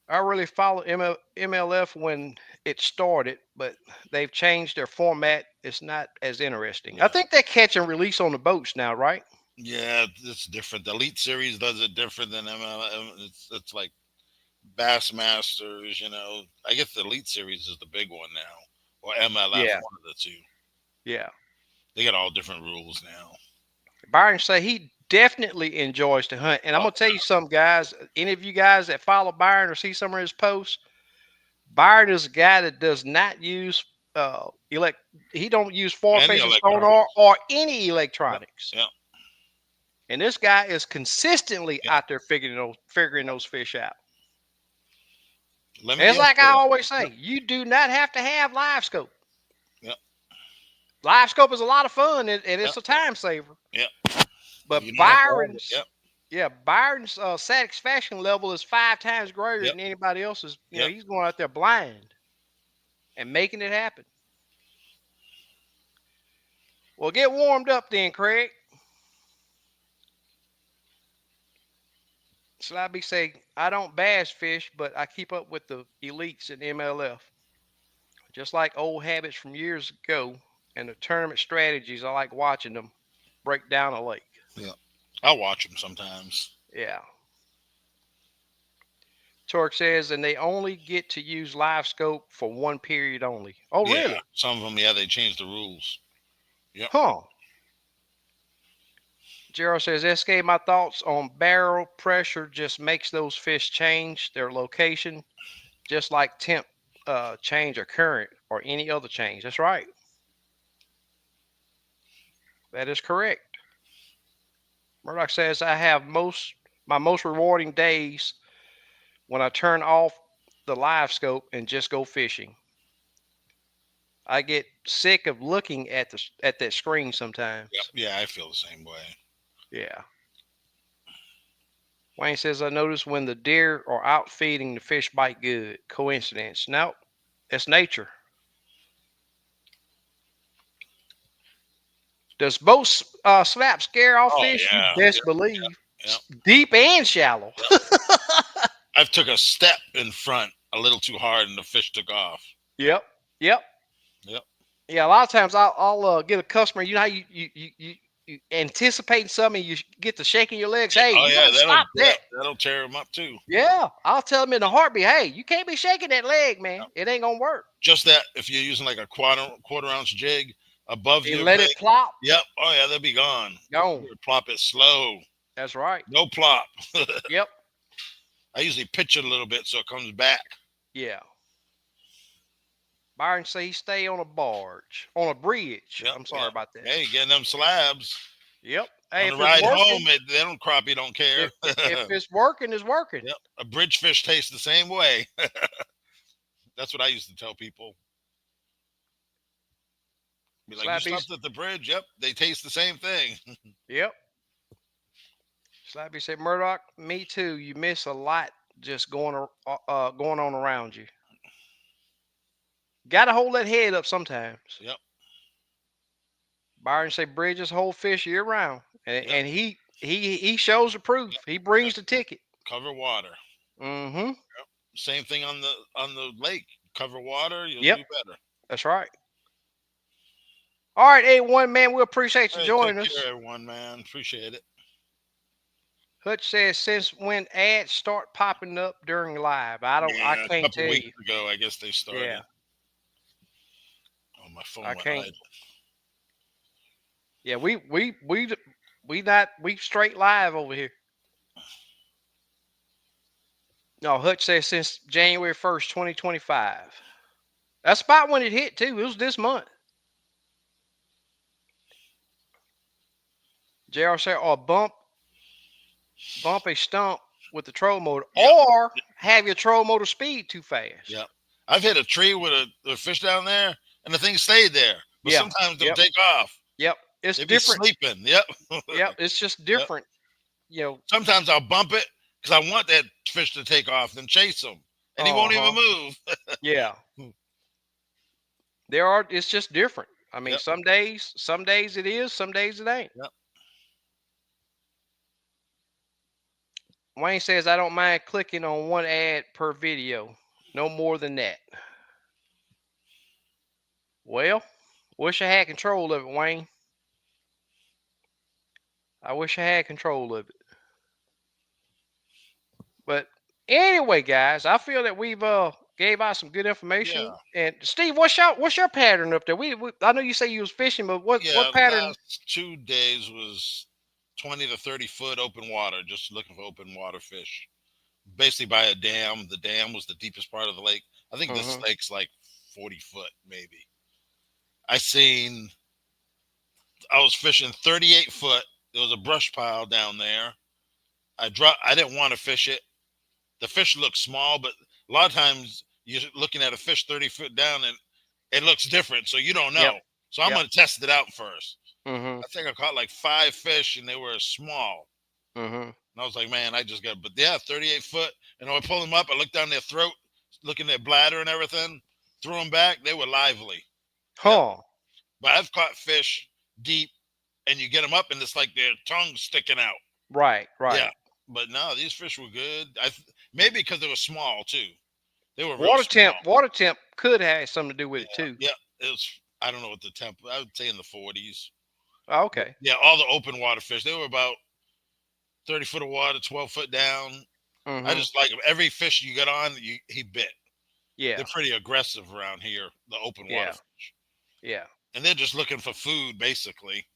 I really followed MLF when it started, but they've changed their format. It's not as interesting. I Yeah. think they catch and release on the boats now, right? Yeah, it's different. The Elite Series does it different than MLM. It's like Bassmasters. I guess the Elite Series is the big one now, or MLF, Yeah, one of the two. yeah. They got all different rules now. Byron say he definitely enjoys to hunt. And I'm Oh, gonna tell you some guys, any of you guys that follow Byron or see some of his posts, Byron is a guy that does not use elect he don't use far any facing electronic. sonar or any Yep. electronics. Yep. And this guy is consistently Yep. out there figuring those fish out. Let me. And it's Yes. like I always Yep. say, you do not have to have live scope. Yep. Live scope is a lot of fun and Yep. it's a time saver. Yep. If you But don't have to have it. Byron's Yep. Yeah, Byron's satisfaction level is 5 times greater Yep. than anybody else's. Yep. He's going out there blind and making it happen. Well, get warmed up then, Craig. Slabby say, I don't bass fish, but I keep up with the elites in MLF. Just like old habits from years ago and the tournament strategies, I like watching them break down a lake. Yep. I watch them sometimes. Yeah. Torque says, and they only get to use live scope for one period only. Oh, Yeah. really? Some of them. Yeah, they changed the rules. Yep. Huh. Gerald says, SK, my thoughts on barrel pressure just makes those fish change their location, just like temp change or current or any other change. That's right. That is correct. Murdoch says, I have my most rewarding days when I turn off the live scope and just go fishing. I get sick of looking at that screen Yep. sometimes. Yeah, I feel the same way. Yeah. Wayne says, I notice when the deer are out feeding, the fish bite good. Coincidence? No, it's nature. Does both slap scare off Oh fish? You yeah. best Yep. believe. Yep. Deep and shallow. Yep. I've took a step in front a little too hard, and the fish took off. Yep. Yep. Yep. Yeah. A lot of times I'll get a customer. You know how you anticipating something, you get to shaking your legs. Yeah. Hey, Oh you yeah, gotta stop that. that'll tear them up too. Yeah. I'll tell them in a heartbeat. Hey, you can't be shaking that leg, man. Yep. It ain't gonna work. Just that if you're using like a quarter ounce jig above And your let rig, it plop. yep. Oh yeah, they'll be gone. Gone. You plop it slow, That's right. no plop. Yep. I usually pitch it a little bit so it comes back. Yeah. Byron say he stay on a barge, on a bridge. Yep. I'm sorry Yep. about that. Hey, getting them slabs Yep. Hey, on if the it's ride home, working, they don't crappie don't care. if it's working, it's working. Yep. A bridge fish tastes the same way. That's what I used to tell people. Be like, you Slappy, stopped at the bridge. Yep, they taste the same thing. yep. Slappy said, Murdoch, me too. You miss a lot just going on around you. Got to hold that head up sometimes. Yep, Byron say Bridges hold fish year round, yep, and he shows the proof. yep, He yep. brings the ticket. Cover water. Mm-hmm. Yep. Same thing on the lake. Cover water, you'll Yep, do better. that's right. All right, A1 man, we appreciate you Hey, take joining care, us. everyone, man. Appreciate it. Hutch says since when ads start popping up during live, I Yeah, a can't couple tell weeks you. ago, I guess they Yeah, started. Oh, my phone I went can't. idle. Yeah, we straight live over here. No, Hutch says since January 1st, 2025. That's about when it hit too. It was this month. JR said, or bump a stump with the trolling motor, Yep, or have your trolling motor speed too fast. yep. I've hit a tree with a fish down there, and the thing stayed there. But Yeah. sometimes they'll Yep. take off. Yep. It's They be different. sleeping. Yep, Yep. It's just yep. different. You know. Sometimes I'll bump it because I want that fish to take off, then chase him, and he Uh won't even huh. move. Yeah. There are. It's just different. I mean, Yep, some days it is, some days it ain't. yep. Wayne says I don't mind clicking on one ad per video, no more than that. Well, wish I had control of it, Wayne. I wish I had control of it. But anyway, guys, I feel that we've gave out some good information. Yeah, And Steve, what's your pattern up there? We I know you say you was fishing, but what yeah. The pattern? last 2 days was 20 to 30 foot open water, just looking for open water fish. Basically by a dam. The dam was the deepest part of the lake. I think this Mm-hmm. lake's like 40 foot, maybe. I seen. I was fishing 38 foot. There was a brush pile down there. I dropped. I didn't want to fish it. The fish looked small, but a lot of times you're looking at a fish 30 foot down and it looks different, so you don't Yep. know. So I'm Yep. gonna test it out first. Mm-hmm. I think I caught like 5 fish and they were small. Mm-hmm. And I was like, man, I just got, but yeah, 38 foot. And when I pulled them up, I looked down their throat, looking at their bladder and everything, threw them back. They were lively. Yep. Huh. But I've caught fish deep and you get them up and it's like their tongue sticking out. Right. Yeah. Right. But no, these fish were good. Maybe because they were small too. They were real Water small. temp. Water temp could have something to do with Yeah. it too. Yeah. It was, I don't know what the temp, I would say in the 40s. Oh, But okay. yeah, all the open water fish, they were about 30 foot of water, 12 foot down. I Mm-hmm. just like them. Every fish you get on, he bit. They're Yeah. pretty aggressive around here, the open water Yeah. fish. Yeah. And they're just looking for food, basically.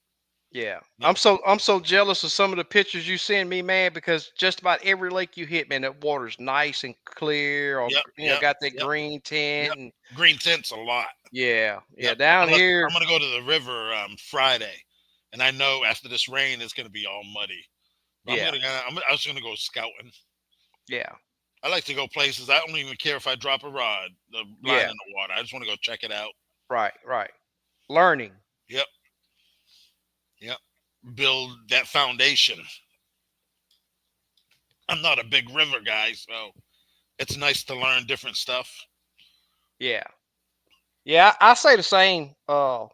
Yeah. Yep. I'm so jealous of some of the pictures you send me, man, because just about every lake you hit, man, that water's nice and clear, or Yep. Yep. got that Yep. green Yep. tint. And Green tint's a lot. yeah, yeah, Yep. down I'm here, gonna go to the river Friday, and I know after this rain it's gonna be all muddy. But yeah, I was gonna go scouting. yeah, I like to go places. I don't even care if I drop a rod, the line yeah, in the water. I just want to go check it out. right, right. Learning, Yep. Yep. Build that foundation. I'm not a big river guy, so it's nice to learn different stuff. yeah, yeah. I say the same. I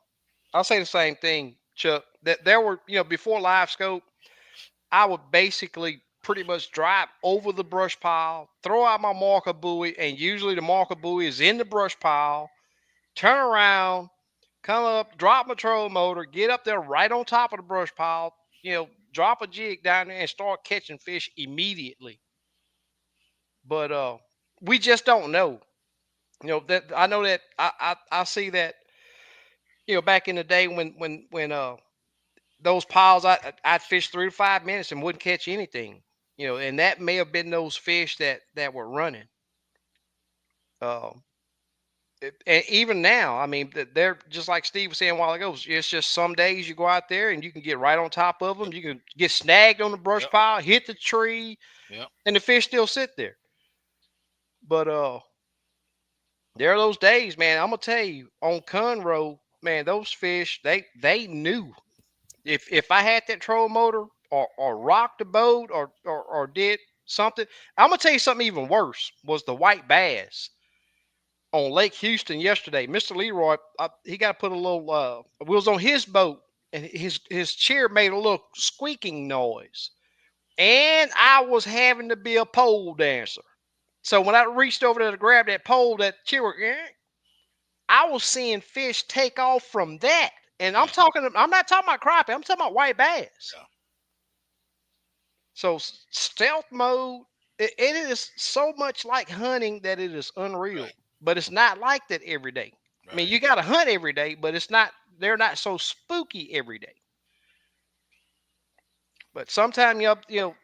say the same thing, Chuck. That there were, before live scope, I would basically pretty much drive over the brush pile, throw out my marker buoy, and usually the marker buoy is in the brush pile. Turn around, come up, drop my trolling motor, get up there right on top of the brush pile, drop a jig down there and start catching fish immediately. But we just don't know. That I know that I see that, back in the day when those piles I'd fish 3 to 5 minutes and wouldn't catch anything. And that may have been those fish that were running. Um and even now, I mean, they're just like Steve was saying a while ago. It's just some days you go out there and you can get right on top of them. You can get snagged on the brush Yep. pile, hit the tree, Yep. and the fish still sit there. But there are those days, man. I'm gonna tell you on Conroe. man, those fish, they knew if I had that trolling motor or rocked the boat or did something. I'm gonna tell you something even worse was the white bass on Lake Houston yesterday. Mr. Leroy, he got to put a little. We was on his boat, and his chair made a little squeaking noise, and I was having to be a pole dancer. So when I reached over there to grab that pole, that chair, I was seeing fish take off from that. And I'm Yeah, talking. I'm not talking about crappie. I'm talking about white bass. yeah, So stealth mode, it is so much like hunting that it is unreal. right, But it's not like that every day. I mean, right. you got to hunt every day, but it's not. They're not so spooky every day. But sometimes you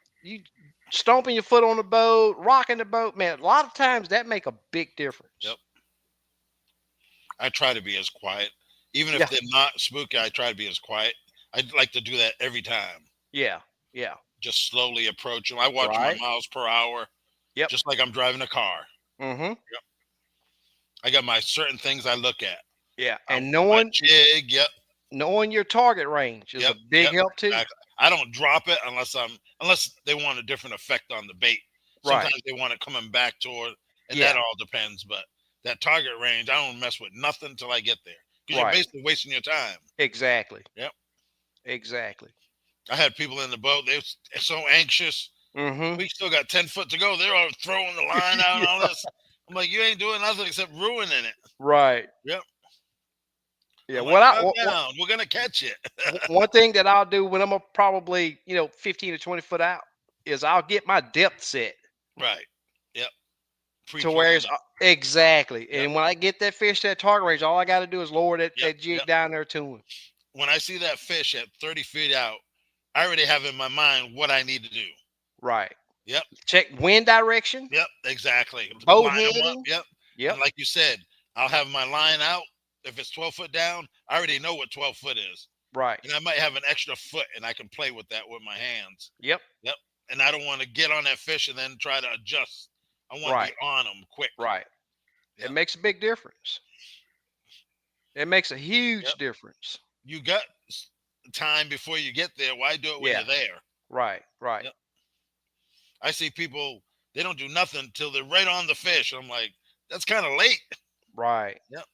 stomping your foot on the boat, rocking the boat, man. A lot of times that make a big difference. Yep. I try to be as quiet, even if Yeah, they're not spooky. I try to be as quiet. I'd like to do that every time. yeah, yeah. Just slowly approach them. I watch my Right. miles per hour, Yep. just like I'm driving a car. Mm-hmm. Yep. I got my certain things I look at. Yeah. I And want my jig. Yep. knowing your target range is a Yep. big Yep. help too. Exactly. I don't drop it unless they want a different effect on the bait. Right. Sometimes they want it coming back toward, and that Yeah. all depends. But that target range, I don't mess with nothing until I get there because you're Right. basically wasting your time. Exactly. Yep. Exactly. I had people in the boat. They was so anxious. Mm-hmm. We still got 10 foot to go. They're all throwing the line out and all Yeah. this. I'm like, you ain't doing nothing except ruining it. Right. Yep. Yeah. I'm like, What I calm down. We're gonna catch it. one thing that I'll do when I'm probably 15 to 20 foot out is I'll get my depth set Right. Yep. to where Pre-planned it's it. exactly. Yep. And when I get that fish that target range, all I got to do is lower Yep. that jig Yep. down there to him. When I see that fish at 30 feet out, I already have in my mind what I need to do. Right. Yep. Check wind direction, Yep. Exactly. boat Line them up. heading. Yep. Yep. And like you said, I'll have my line out. If it's 12 foot down, I already know what 12 foot is. Right. And I might have an extra foot and I can play with that with my hands. Yep. Yep. And I don't want to get on that fish and then try to adjust. I want to be Right. on them quick. Right. It Yep. makes a big difference. It makes a Yep. huge difference. You got time before you get there. Why do it when Yeah. you're there? Right. Right. Yep. I see people, they don't do nothing until they're right on the fish. I'm like, that's kind of late. Right. Yep.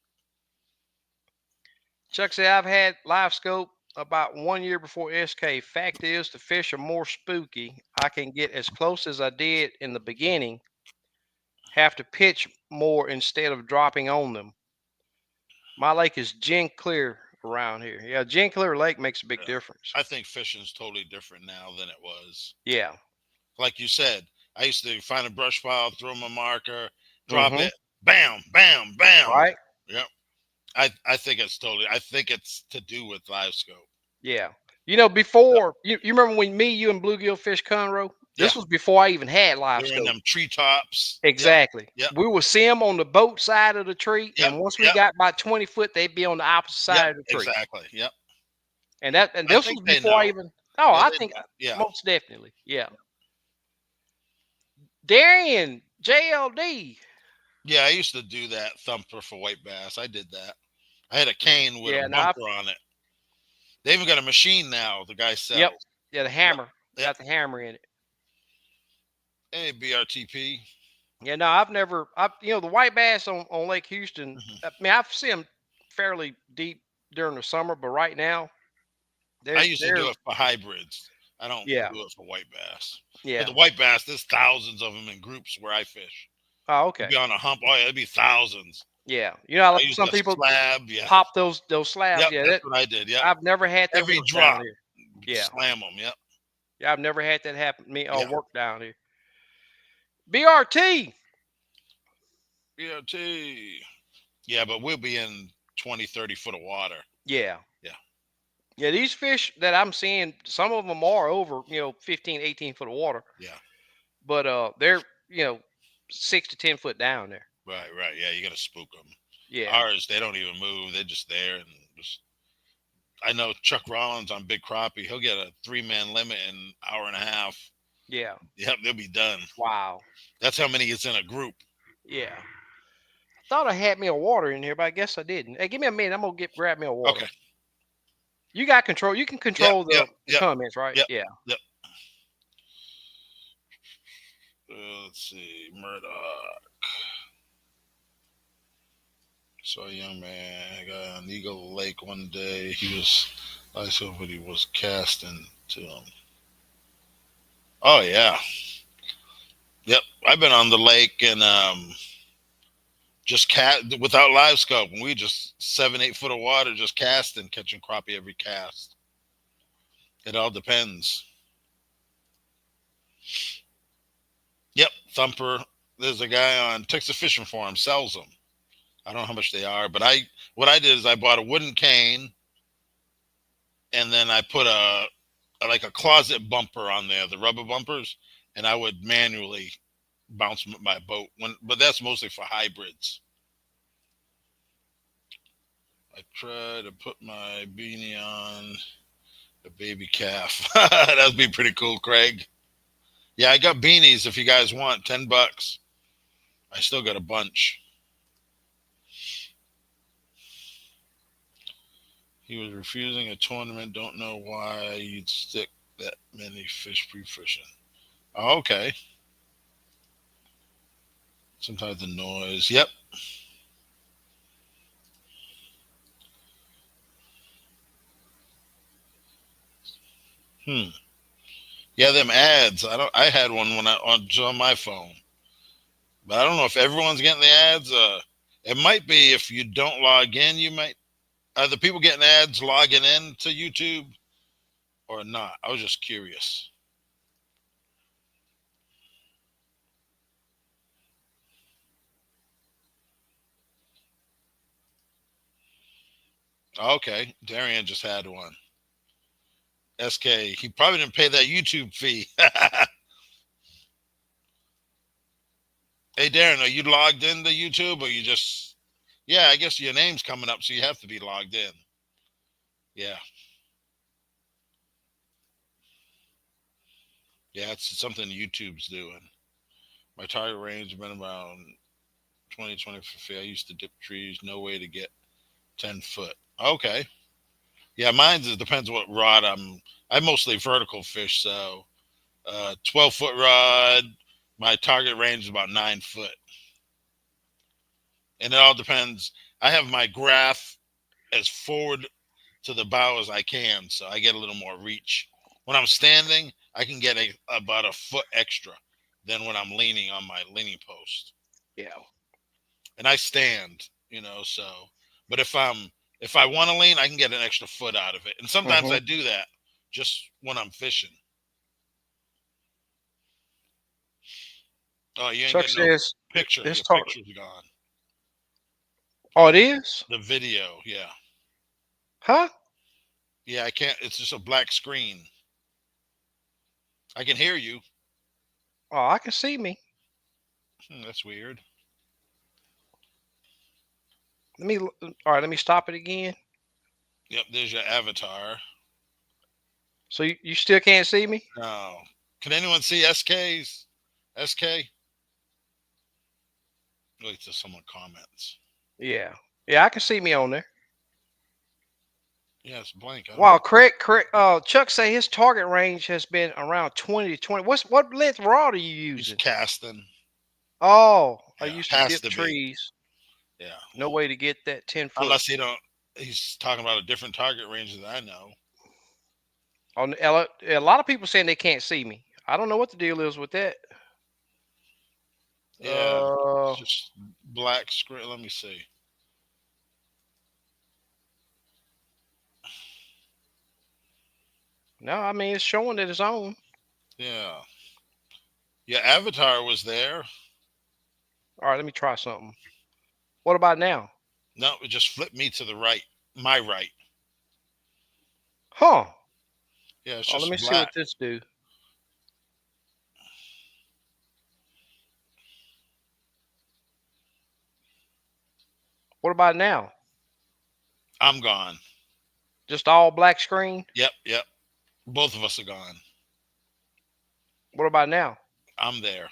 Chuck said I've had live scope about 1 year before SK. Fact is, the fish are more spooky. I can get as close as I did in the beginning. Have to pitch more instead of dropping on them. My lake is gin clear around here. Yeah, gin clear lake makes a big Yeah. difference. I think fishing's totally different now than it was. Yeah. Like you said, I used to find a brush pile, throw my marker, drop Mm-hmm. it, bam, bam, bam. Right. Yep. I think it's totally. I think it's to do with live scope. Yeah. Yep. Before you remember when you and bluegill fish Conroe? Yeah. This was before I even had live They're in scope. them treetops. Yep. Exactly. Yep. We would see them on the boat side of the tree, Yep. and once we Yep. got about 20 foot, they'd be on the opposite Yep. side of the tree. Exactly. Yep. And I this think was they before I know. even. Oh, Yeah. I They think know. Yeah. most definitely. Yeah. Darian JLD. Yeah. I used to do that thumper for white bass. I did that. I had a cane with a Yeah. Now, bumper on it. They even got a machine now. The guy yep. sells. Yeah, the Yep. hammer Yep. got the hammer in it. Hey, BRTP. Yeah, no, I've never. The white bass on Lake Houston. Mhm. I mean, I've seen them fairly deep during the summer, but right now I they're used to they're do it for hybrids. I don't yeah, do it for white bass. But yeah. the white bass, there's thousands of them in groups where I fish. Oh, You'd okay. be on a hump. Oh, yeah, it'd be thousands. Yeah, I how used some a people slab. Yeah. pop those slabs. Yep. Yeah, That's what I did. Yep. I've never had that Every work down drop, here. Yeah, slam them. Yep. yeah, I've never had that happen to me or Yeah. work down here. BRT. BRT. Yeah, but we'll be in 20, 30 foot of water. Yeah, Yeah. yeah. These fish that I'm seeing, some of them are over 15, 18 foot of water, Yeah. but they're 6 to 10 foot down there. Right. Right. Yeah. You got to spook them. Yeah, Ours, they don't even move. They're just there. And just, I know Chuck Rollins on Big Crappie. He'll get a 3-man limit in an hour and a half. yeah. Yep. They'll be done. Wow. That's how many is in a group. Yeah. thought I had me a water in here, but I guess I didn't. Hey, give me a minute. I'm gonna grab me a water. Okay. You got control. You can Yep. control Yep. the Yep. comments, right? Yep. Yeah. Yep. Let's see. Murdoch. Saw a young man got on Eagle Lake one day. He was, I saw what he was casting to him. Oh yeah. Yep. I've been on the lake and just cat without live scope. And we just 7, 8 foot of water, just casting, catching crappie every cast. It all depends. Yep. Thumper. There's a guy on Texas Fishing Forum sells them. I don't know how much they are, but what I did is I bought a wooden cane and then I put like a closet bumper on there, the rubber bumpers, and I would manually bounce my boat but that's mostly for hybrids. I try to put my beanie on a baby calf. That would be pretty cool, Craig. Yeah, I got beanies if you guys want, $10. I still got a bunch. He was refusing a tournament. Don't know why you'd stick that many fish pre-fishing. Oh, okay. Sometimes the noise. Yep. Hmm. Yeah, them ads. I don't. I had one when on my phone, but I don't know if everyone's getting the ads. It might be if you don't log in, you might. Are the people getting ads logging in to YouTube or not? I was just curious. Okay, Darian just had one. SK, he probably didn't pay that YouTube fee. Hey, Darren, are you logged into YouTube or you just? Yeah, I guess your name's coming up, so you have to be logged in. Yeah, yeah, it's something YouTube's doing. My target range has been around 20, 20 for feet. I used to dip trees, no way to get 10 foot. Okay. Yeah, mine's it depends what rod I mostly vertical fish, so 12-foot rod, my target range is about 9 foot. And it all depends. I have my graph as forward to the bow as I can, so I get a little more reach. When I'm standing, I can get about a foot extra than when I'm leaning on my leaning post. Yeah. And I stand, so but if I want to lean, I can get an extra foot out of it. And sometimes Mm-hmm. I do that just when I'm fishing. Oh, you ain't Chuck getting no says picture. this Your talk. picture's gone. Oh, it is? The video, yeah. Huh? Yeah, I can't, it's just a black screen. I can hear you. Oh, I can see me. That's weird. All right. Let me stop it again. Yep, there's your avatar. So you still can't see me? Now, can anyone see SK's? SK? Wait till someone comments. Yeah. Yeah, I can see me on there. Yeah, it's blank. I don't Wow, know. correct, correct. Chuck say his target range has been around 20 to 20. What length rod are you He's using? casting. Oh, I Yeah, used to has dip to be. trees. Yeah. No way to get that 10 foot. Unless he don't, he's talking about a different target range than I know. On a lot of people saying they can't see me. I don't know what the deal is with that. Yeah, Uh, it's just black screen. Let me see. no, I mean it's showing that it's on. Yeah. Yeah, Avatar was there. All right, let me try something. What about now? No, it just flipped me to the right. My right. Huh? Yeah, it's Oh, let just me see black. what this do. What about now? I'm gone. Just all black screen. Yep, yep. Both of us are gone. What about now? I'm there.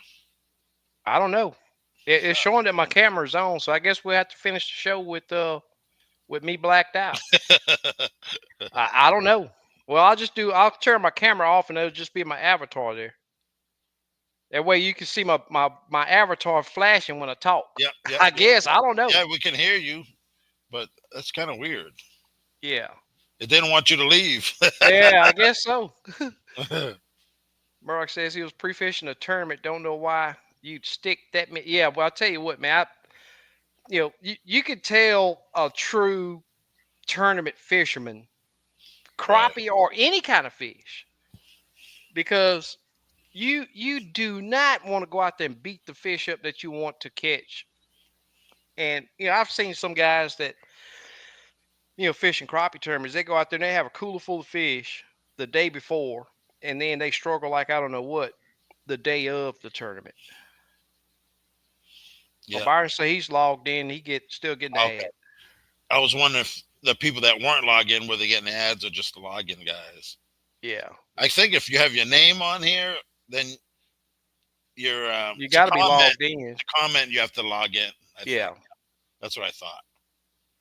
I don't know. It's showing that my camera's on, so I guess we'll have to finish the show with me blacked out. I don't know. Well, I'll turn my camera off and it'll just be my avatar there. That way you can see my avatar flashing when I talk. Yep, yep, I yep. guess I don't know. Yeah, we can hear you, but that's kind of weird. Yeah, It didn't want you to leave. yeah, I guess so. Murdoch says he was pre-fishing a tournament. Don't know why you'd stick that. Yeah, well, I'll tell you what, man. You could tell a true tournament fisherman, Right. crappie or any kind of fish, because you do not want to go out there and beat the fish up that you want to catch. And I've seen some guys that fishing crappie tournaments. They go out there and they have a cooler full of fish the day before, and then they struggle like I don't know what the day of the tournament. Well, Yeah. Byron say he's logged in. Still getting the Okay. ad. I was wondering if the people that weren't logged in were they getting ads or just the login guys. Yeah, I think if you have your name on here, then your you got to be logged in. to comment you have to log in. I think Yeah. that's what I thought.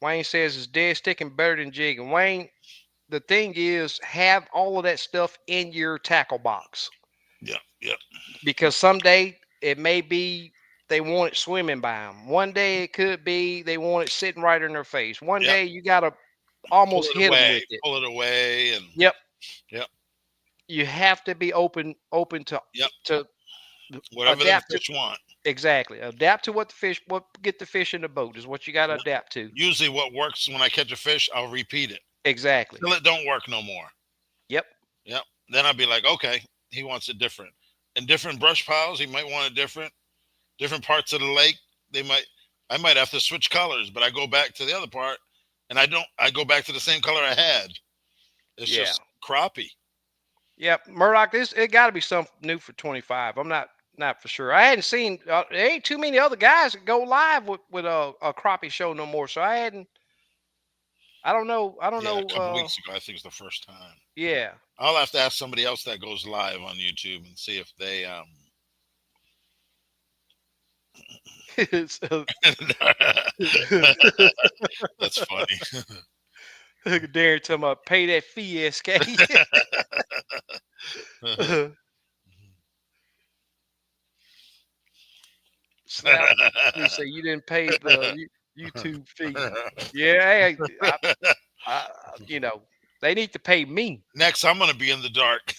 Wayne says it's dead sticking better than jigging. Wayne, the thing is, have all of that stuff in your tackle box, Yeah, yeah, because someday it may be they want it swimming by them. One day it could be they want it sitting right in their face. One yeah. day you got to almost hit them with it. Pull it away, and Yep. yep, You have to be open yep. to Whatever the adapt to fish want. exactly. Adapt to what get the fish in the boat is what you got to Yeah. adapt to. Usually, what works when I catch a fish, I'll repeat it Exactly. till it don't work no more. Yep. Yep. Then I'll be like, okay, he wants it different. In different brush piles, he might want it different. Different parts of the lake, they might. I might have to switch colors, but I go back to the other part, and I don't. I go back to the same color I had. It's Yeah. just crappie. Yep, Murdoch. It got to be something new for 25. I'm not for sure. I hadn't seen. There ain't too many other guys that go live with a crappie show no more. So I hadn't. I don't know. I don't Yeah, a know. couple weeks ago, I think it's the first time. Yeah. I'll have to ask somebody else that goes live on YouTube and see if they So, That's funny. look at Darren talking about pay that fee, SK. Slap. You say you didn't pay the YouTube fee. Yeah. Hey, I, they need to pay me. Next, I'm gonna be in the dark.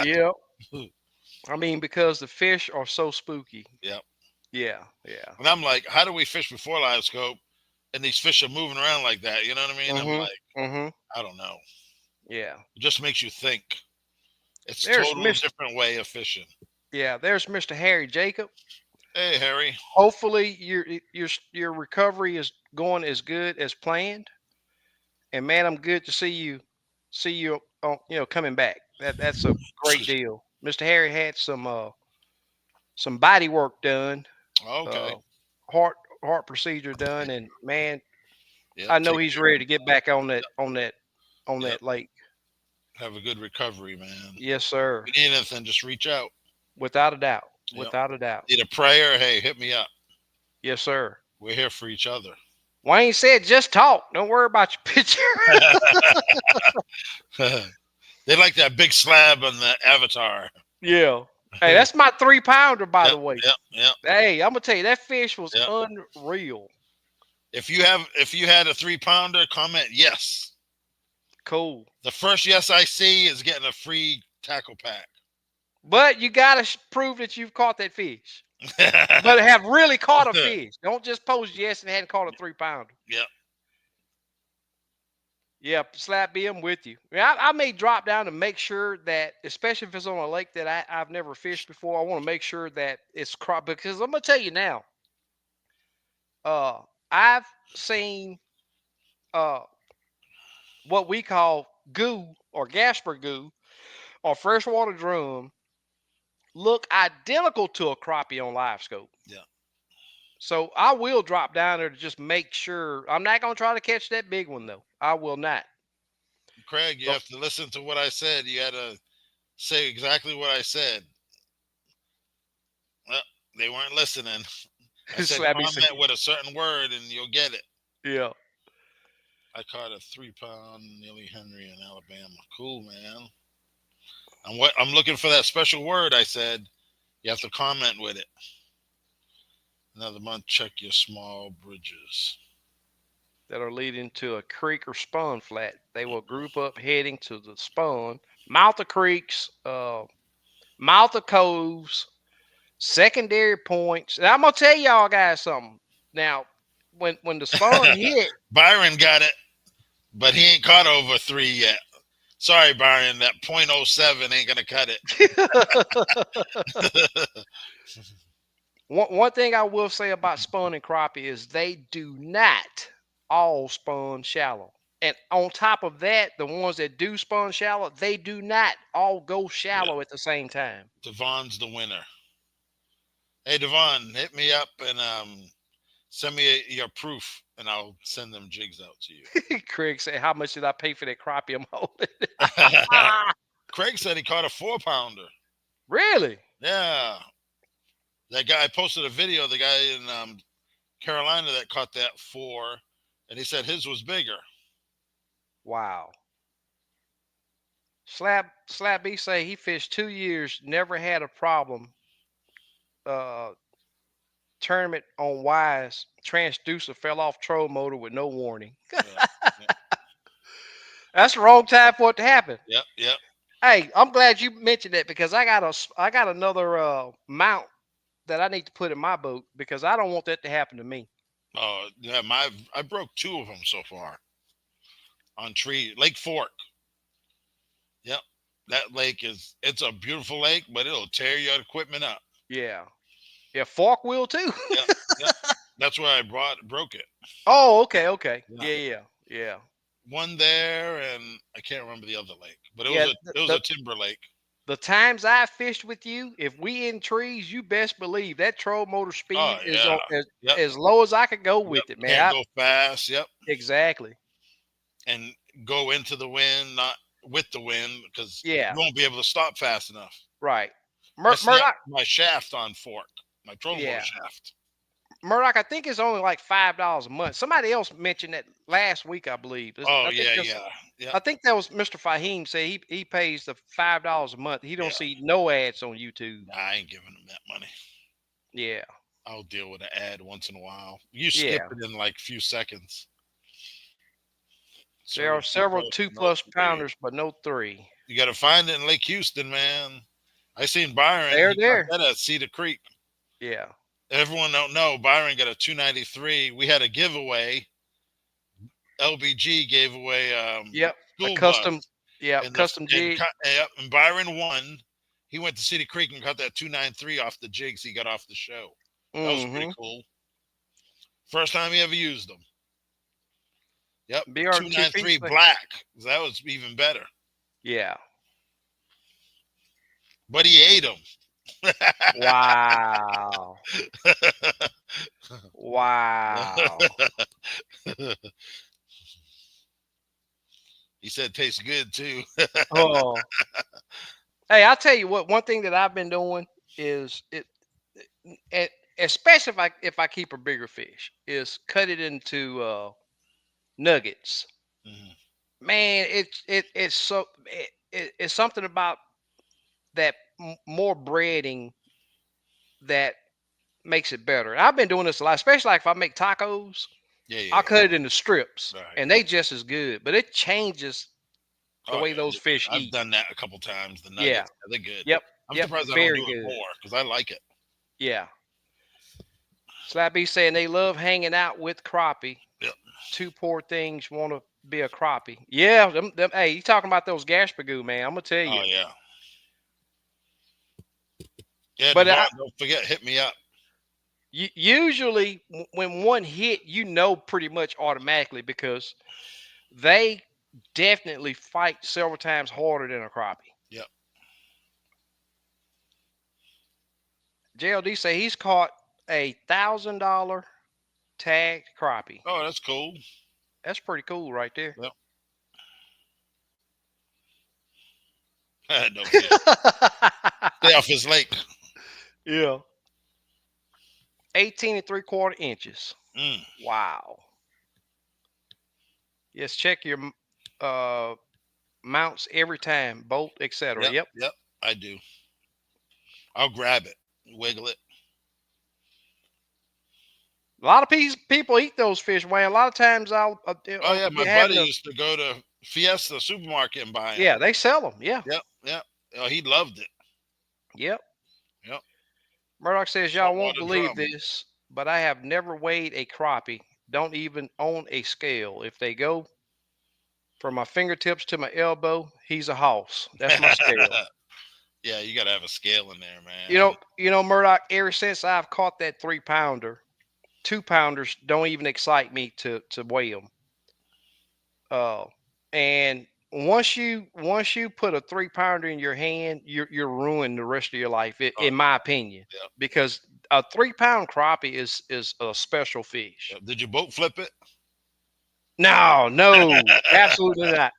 Yeah. I mean, because the fish are so spooky. Yep. Yeah, yeah. And I'm like, how do we fish before live scope? And these fish are moving around like that. You know what I mean? I'm Mhm. like, Mhm. I don't know. Yeah. It just makes you think. It's a There's total Mr. different way of fishing. Yeah, there's Mr. Harry Jacob. Hey, Harry. Hopefully your recovery is going as good as planned. And man, I'm good to see you coming back. That's a great deal. Mr. Harry had some body work done, Okay. uh heart procedure done, and man, Yep. I know Take he's care. ready to get back on Yep. that lake. Have a good recovery, man. Yes, sir. If you need anything, just reach out. Without a doubt. Yep. Without a doubt. Need a prayer? Hey, hit me up. Yes, sir. We're here for each other. Wayne said, just talk. Don't worry about your picture. They like that big slab on the avatar. Yeah. Hey, that's my 3-pounder, by Yep, the way. yep, yep, Hey, I'm gonna tell you, that fish was yep. unreal. If you had a 3-pounder, comment yes. Cool. The first yes I see is getting a free tackle pack. But you gotta prove that you've caught that fish. But have really caught a fish. Don't just post yes and hadn't caught a 3-pounder. Yep. Yeah, Slap B, I'm with you. I may drop down to make sure that, especially if it's on a lake that I've never fished before, I want to make sure that it's crop, because I'm gonna tell you now. I've seen uh what we call goo or Gasper goo or freshwater drum look identical to a crappie on live scope. Yeah. So I will drop down there to just make sure. I'm not gonna try to catch that big one though. I will not. Craig, you But have to listen to what I said. You had to say exactly what I said. Well, they weren't listening. I said Slappy say, comment with a certain word and you'll get it. yeah. I caught a 3 pound Nearly Henry in Alabama. Cool, man. I'm looking for that special word. I said you have to comment with it. Another month. Check your small bridges. That are leading to a creek or spawn flat. They will group up heading to the spawn, mouth of creeks, mouth of coves, secondary points. And I'm gonna tell y'all guys something. Now, when the spawn hit, Byron got it, but he ain't caught over 3 yet. Sorry, Byron. That .07 ain't gonna cut it. one thing I will say about spawning crappie is they do not all spawn shallow. And on top of that, the ones that do spawn shallow, they do not all go Yeah, shallow at the same time. Devon's the winner. Hey, Devon, hit me up and send me your proof, and I'll send them jigs out to you. Craig said, "How much did I pay for that crappie I'm holding?" Craig said he caught a 4 pounder. Really? Yeah, that guy, I posted a video. The guy in Carolina that caught that 4, and he said his was bigger. Wow. Slap B say he fished 2 years, never had a problem. Uh, Tournament on Wise, transducer fell off troll motor with no warning. Yeah, yeah, That's the wrong time for it to happen. yep, yep. Hey, I'm glad you mentioned that because I got another mount that I need to put in my boat because I don't want that to happen to me. Oh, yeah. I broke 2 of them so far on tree Lake Fork. Yep, that lake it's a beautiful lake, but it'll tear your equipment up. Yeah, yeah, fork wheel too. Yep, yep. That's where I broke it. Oh, okay, okay, Yeah. yeah, yeah, yeah, One there, and I can't remember the other lake, but yeah. it was a timber lake. The times I fished with you, if we in trees, you best believe that troll motor Oh speed is yeah, on yep, as low as I could go yep. with it, man. Can't go fast. Yep, Exactly. and go into the wind, not with the wind, because Yeah. you won't be able to stop fast enough. Right. I snapped Murdoch. my shaft on fork, my trolling motor Yeah. shaft. Murdoch. I think it's only like $5 a month. Somebody else mentioned that last week, I believe. Oh I think yeah, that's. yeah, yep, I think that was Mr. Fahim say he pays the $5 a month. He yeah. don't see no ads on YouTube. Nah, I ain't giving them that money. Yeah. I'll deal with an ad once in a while. You skip Yeah. it in like a few seconds. There are Serve two several plus, two no plus three. pounders, but no three. You got to find it in Lake Houston, man. I seen Byron. They're He got there. that at Cedar Creek. Yeah. Everyone don't know Byron got a 293. We had a giveaway. LBG gave away Yep. A school custom. bus, Yeah. and Custom jig. and Byron won. He went to Cedar Creek and got that 293 off the jigs he got off the show. That was pretty Mm-hmm. cool. First time he ever used them. Yep, BR2P 293 say. black. That was even better. Yeah. But he ate them. Wow. Wow. He said tastes good too. Oh. Hey, I'll tell you what. One thing that I've been doing is it especially if I keep a bigger fish, is cut it into nuggets. Mhm. Man, it's so it's something about that more breading that makes it better. And I've been doing this a lot, especially like if I make tacos, Yeah, I'll yeah, cut it into strips, yeah. Right. and they just as good. But it changes the Oh way those yeah, fish I've eat. done that a couple times. The Yeah. nuggets, they're good. Yep. I'm Yep. surprised I don't Very do it good. more because I like it. Yeah. Slappy saying they love hanging out with crappie. Yep. Two poor things want to be a crappie. Yeah. Hey, you talking about those Gaspagoo, man? I'm gonna tell you. Oh yeah, yeah. But Devon, don't forget, hit me up. usually when one hit, you know pretty much automatically because they definitely fight several times harder than a crappie. Yep. JLD say he's caught $1,000 tagged crappie. Oh, that's cool. That's pretty cool right there. Yep. Don't forget, stay off his lake. Yeah. 18 3/4 inches. Mm. Wow. Yes, check your uh mounts every time, bolt, etc. Yep, Yep. yep, I do. I'll grab it, wiggle it. A lot of people eat those fish, Wayne. A lot of times Oh I'll yeah, be my buddy having a used to go to Fiesta supermarket and buy them. yeah, they sell them. Yeah. Yep, yep. Oh, he loved it. Yep. Yep. Murdoch says y'all won't Saltwater believe drum. this, but I have never weighed a crappie. Don't even own a scale. If they go from my fingertips to my elbow, he's a hoss. That's my scale. Yeah, you gotta have a scale in there, man. Murdoch. Ever since I've caught that 3 pounder, 2 pounders don't even excite me to weigh them. Uh, and once you put a 3 pounder in your hand, you're ruining the rest of your life, Oh, in my opinion, yep, yep, because a 3 pound crappie is a special fish. yep. Did you boat flip it? No, no, absolutely not.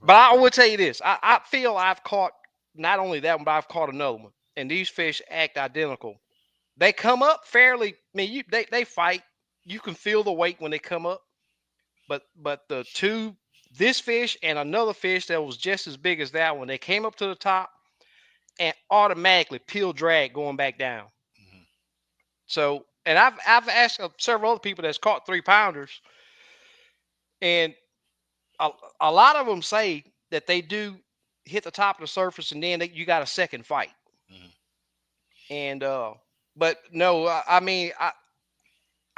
But Right. I will tell you this: I feel I've caught not only that one, but I've caught another one, and these fish act identical. They come up fairly. I mean, they fight. You can feel the weight when they come up. But this fish and another fish that was just as big as that one, they came up to the top and automatically peel drag going back down. Mhm. So, and I've asked several other people that's caught 3 pounders, and a, a lot of them say that they do hit the top of the surface, and then you got a second fight. Mhm. And but no, I mean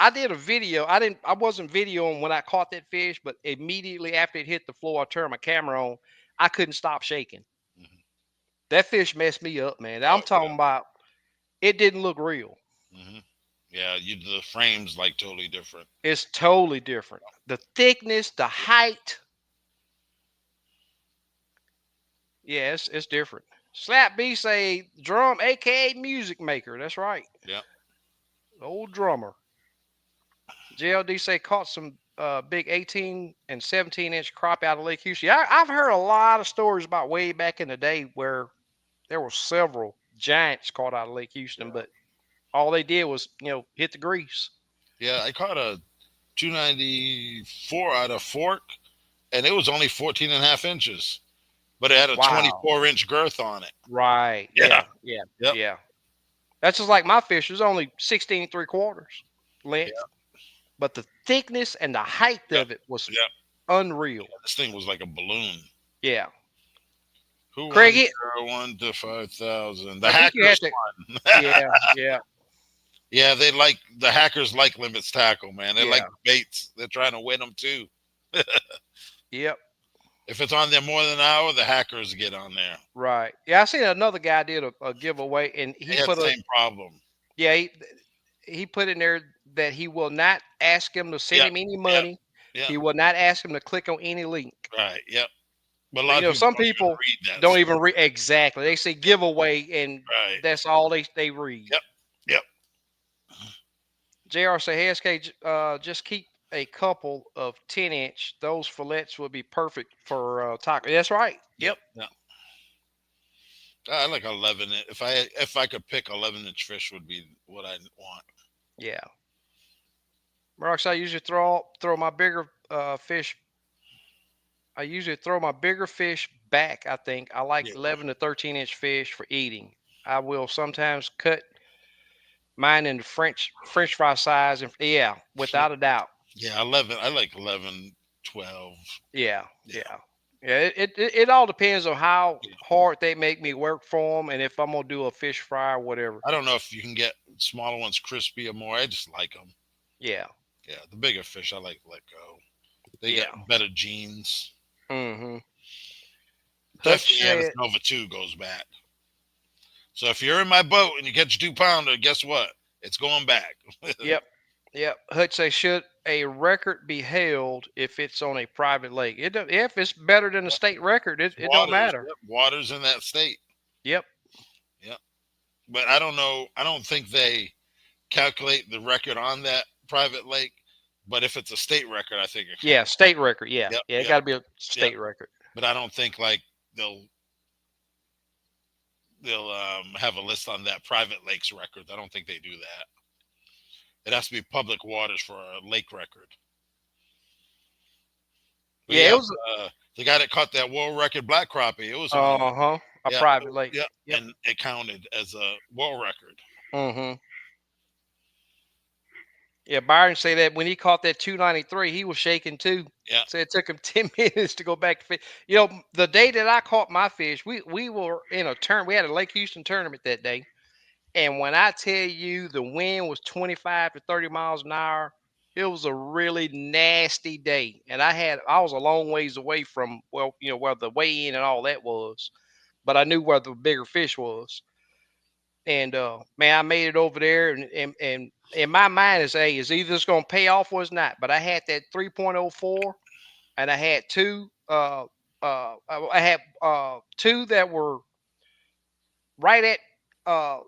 I did a video. I wasn't videoing when I caught that fish, but immediately after it hit the floor, I turned my camera on. I couldn't stop shaking. Mhm. That fish messed me up, man. Oh I'm talking about it didn't look real. yeah. Yeah, the frame's like totally different. It's totally different. The thickness, the height, yeah, it's different. Slap B say drum, aka music maker. That's right. Yeah. Old drummer. JLD say caught some big 18 and 17-inch crop out of Lake Houston. I've heard a lot of stories about way back in the day where there were several giants caught out of Lake Houston, Yeah. but all they did was, hit the grease. Yeah, I caught a 294 out of fork, and it was only 14 and a half inches, but it had a Wow. 24-inch girth on it. Right. Yeah. Yeah. Yeah. Yep. Yeah. That's just like my fish. It was only 16 3/4 length, Yeah. but the thickness and the height Yep. of it was Yep. unreal. This thing was like a balloon. Yeah. Who Craig, won? 1 to 5,000. The I think you had hackers to. won. Yeah. Yeah. Yeah, the hackers like limits tackle, man. They like Yeah. baits. They're trying to win them too. Yep. If it's on there more than an hour, the hackers get on there. Right. Yeah, I seen another guy did a giveaway, and he They have put the a same problem. yeah he put in there that he will not ask him to send Yep. him any Yep. money. Yep. He will not ask him to click on any link. Right. Yep. But a But lot of people some don't even people read that don't stuff. even read exactly. They say Yep. giveaway, and Right. that's all they read. Yep. Yep. Jr. say, hey SK, just keep a couple of 10-inch. Those fillets would be perfect for taco. That's right. Yep. Yep. Yep. I like 11. If I could pick 11-inch fish would be what I want. Yeah. Murdoch, I usually throw my bigger fish. I usually throw my bigger fish back. I think I like Yeah. 11 to 13-inch fish for eating. I will sometimes cut mine into French fry size, and yeah, without a doubt. Yeah. 11. I like 11, 12. Yeah, Yeah. yeah, yeah. It all depends on how hard they make me work for them, and if I'm gonna do a fish fry or whatever. I don't know if you can get smaller ones crispy or more. I just like them. Yeah, Yeah, the bigger fish I like to let go. They got yeah. better genes. Mm-hmm. Hutch Definitely said, Nova 2 goes back. So if you're in my boat and you catch a 2 pounder, guess what? It's going back. "Yep, yep." Hutch say, "Should a record be held if it's on a private lake? If it's better than a state record, it don't Waters, matter." yep, waters in that state. Yep. Yep. But I don't know. I don't think they calculate the record on that private lake. But if it's a state record, I think it Yeah, counts. state record. Yeah, Yep. yeah. It Yep. got to be a Yep. state record. But I don't think like they'll have a list on that private lakes record. I don't think they do that. It has to be public waters for a lake record. But Yeah, yeah, it was. the guy that caught that world record black crappie, it was on. Uh-huh. A Yeah, private lake. yeah, Yep. and it counted as a world record. Mm-hmm. Yeah, Byron said that when he caught that 293, he was shaking too. Yeah. Said it took him 10 minutes to go back to fish. You know, the day that I caught my fish, we were in a turn. We had a Lake Houston tournament that day. And when I tell you the wind was 25 to 30 miles an hour, it was a really nasty day. And I was a long ways away from, well, where the weigh in and all that was, but I knew where the bigger fish was. And man, I made it over there, and in my mind is, hey, is either it's gonna pay off or it's not. But I had that 3.04, and I had two. I had two that were right at uh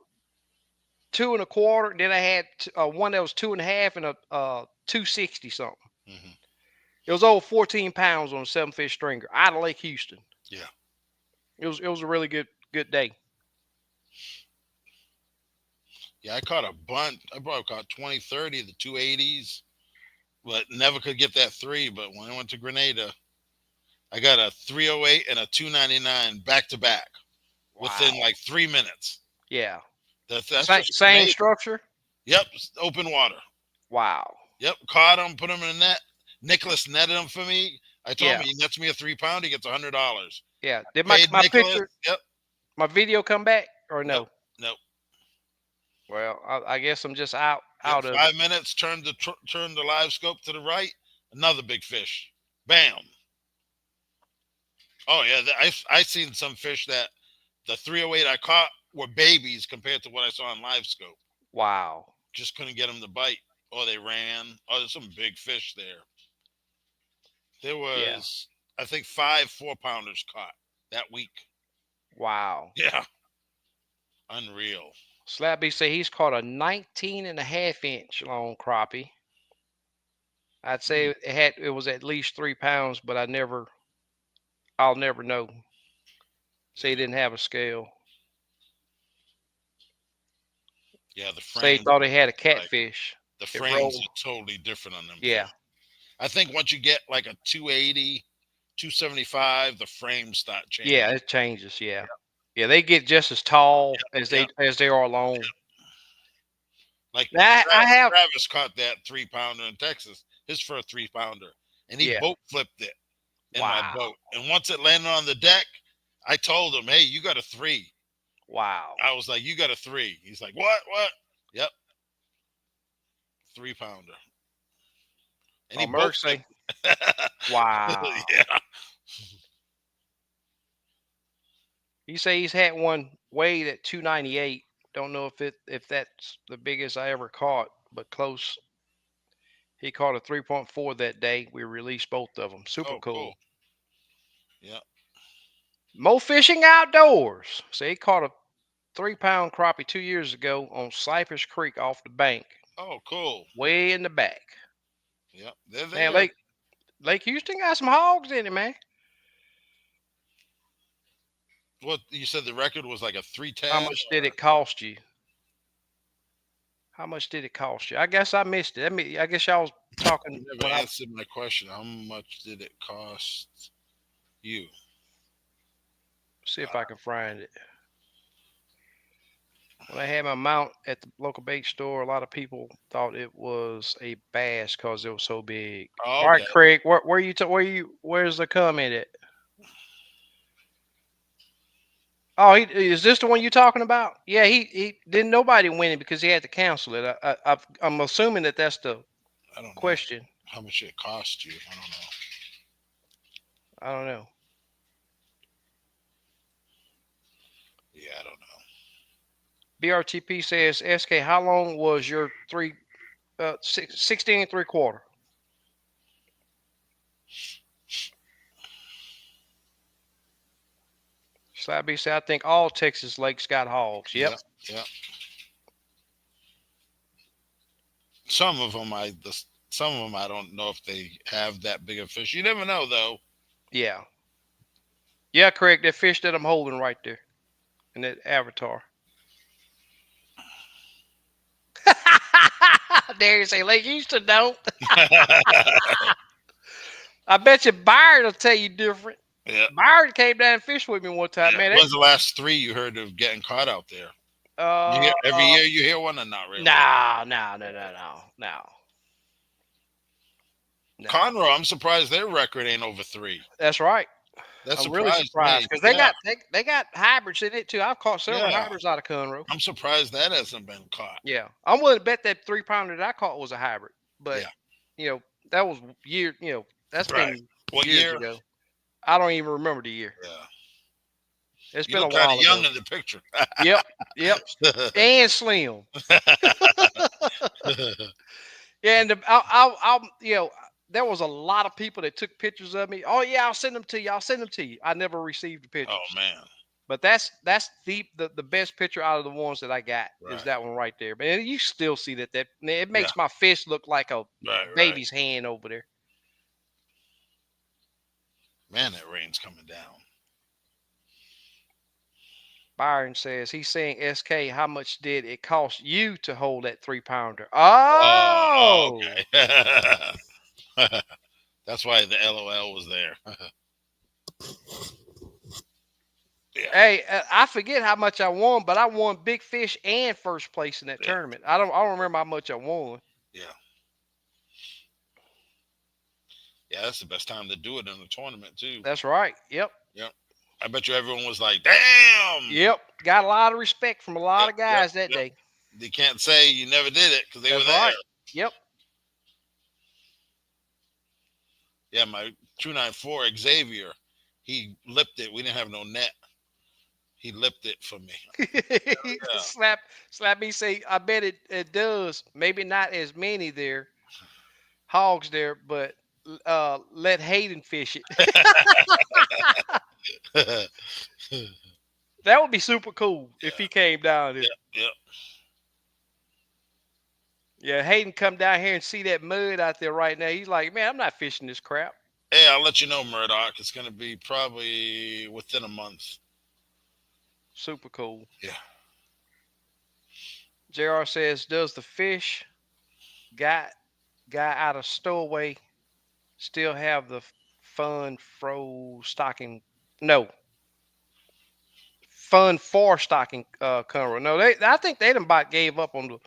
2.25. Then I had one that was 2.5 and a 260 something. Hmm. It was over 14 pounds on a 7 fish stringer out of Lake Houston. Yeah. It was a really good day. Yeah, I caught a bunch. I probably caught 20, 30, the 280s, but never could get that three. But when I went to Grenada, I got a 308 and a 299 back to back within Wow. like 3 minutes. Yeah. That's Same, just same amazing. structure. Yep, open water. Wow. Yep, caught him, put him in the net. Nicholas netted him for me. I told him Yeah. he nets me a 3 pound, he gets $100. Yeah. Did my Paid my Nicholas. picture, Yep, my video come back or nope, no? nope. Well, I guess I'm just out Yep, out of it. 5 minutes. Turn the live scope to the right. Another big fish. Bam. Oh yeah, I seen some fish that the 308 I caught were babies compared to what I saw on live scope. Wow. Just couldn't get them to bite, or they ran. Oh, there's some big fish there. There Yeah. was, I think, 5 4 pounders caught that week. Wow. Yeah, unreal. Slabby say he's caught a 19 and a half inch long crappie. I'd say Mm, it was at least 3 pounds, but I'll never know. Say he yeah, didn't have a scale. yeah. The Say he frames, thought he had a like catfish. the It frames rolled. are totally different on them Yeah. fish. I think once you get like a 280, 275, the frames start Yeah, changing. it changes. Yeah. Yeah, they get just as tall as Yeah, they are long. like Now I have. Travis caught that 3 pounder in Texas, his first 3 pounder, and he Yeah. boat flipped it in my Wow. boat. And once it landed on the deck, I told him, "Hey, you got a three." Wow. I was like, "You got a three." He's like, "What? What?" Yep, 3 pounder, and he Oh, boat Merck say, flipped. wow. Yeah. He say he's had one weighed at 298. Don't know if that's the biggest I ever caught, but close. He caught a 3.4 that day. We released both of them. Super Oh, cool. cool. Yeah. Mo Fishing Outdoors. So he caught a 3 pound crappie 2 years ago on Cypress Creek off the bank, Oh, cool. way in the back. Yeah, they're Man, there. Lake Houston got some hogs in it, man. What you said the record was like a three How ten. much did it cost you? How much did it cost you? I guess I missed it. I guess y'all was talking You never when I answered my question. How much did it cost you? see if I can find it. When I had my mount at the local bait store, a lot of people thought it was a bass because it was so big. Oh, All right, okay. Craig, where's the comment at? Oh, is this the one you're talking about? Yeah, he didn't nobody win it because he had to cancel it. I'm assuming that that's the I don't know question. how much it cost you. I don't know. I don't know. Yeah, I don't know. BRTP says, SK, how long was your 16 and 3/4? Slabby said, I think all Texas lakes got hogs. Yep. Yeah, yeah. Some of them, some of them, I don't know if they have that big of fish. You never know, though. Yeah. Yeah, Craig, that fish that I'm holding right there in that avatar. dare you say Lake Houston don't. I bet you Byron will tell you different. Yeah. Byron came down and fished with me one time, Yeah. man. When's the last three you heard of getting caught out there? You hear Uh, every year you hear one or not really? no, no, no, no, no, no, no. Conroe, I'm surprised their record ain't over three. That's right. That I'm really surprised me. surprised because they Yeah. got they got hybrids in it too. I've caught several Yeah. hybrids out of Conroe. I'm surprised that hasn't been caught. Yeah, I'm willing to bet that 3 pounder that I caught was a hybrid, but Yeah. you know that was year. That's Right. been What years year? ago. I don't even remember the year. Yeah. It's You been a look kind while of young ago. in the picture. Yep, yep, and slim. Yeah, and there was a lot of people that took pictures of me. Oh yeah, I'll send them to you. I'll send them to you. I never received the Oh pictures, man. but that's the best picture out of the ones that I got is Right. that one right there. Man, you still see that man, it Yeah. makes my fish look like a Right. Right. baby's hand over there. Man, that rain's coming down. Byron says he's saying SK, how much did it cost you to hold that 3 pounder? Oh, Oh, okay. That's why the LOL was there. Yeah. hey, I forget how much I won, but I won big fish and first place in that Yeah. tournament. I don't remember how much I won. Yeah. Yeah. That's the best time to do it in a tournament too. That's right. Yep. Yep. I bet you everyone was like, "Damn." Yep. Got a lot of respect from a lot Yep. of Yep. guys that Yep. day. They can't say you never did it because they were That's there. right. Yep. Yeah. My 294 Xavier, he lipped it. We didn't have no net. He lipped it for me. Yeah. slap me say I bet it does. Maybe not as many there hogs there, but let Hayden fish it. Yeah. That would be super cool if he came down there. Yep. Yep. Yeah, Hayden come down here and see that mud out there right now. He's like, man, I'm not fishing this crap. Hey, I'll let you know, Murdoch. It's going to be probably within a month. Super cool. Yeah. JR says, does the fish guy out of stowaway still have the fun fro stocking? No, fun for stocking Conroe. No, I think they done about gave up on the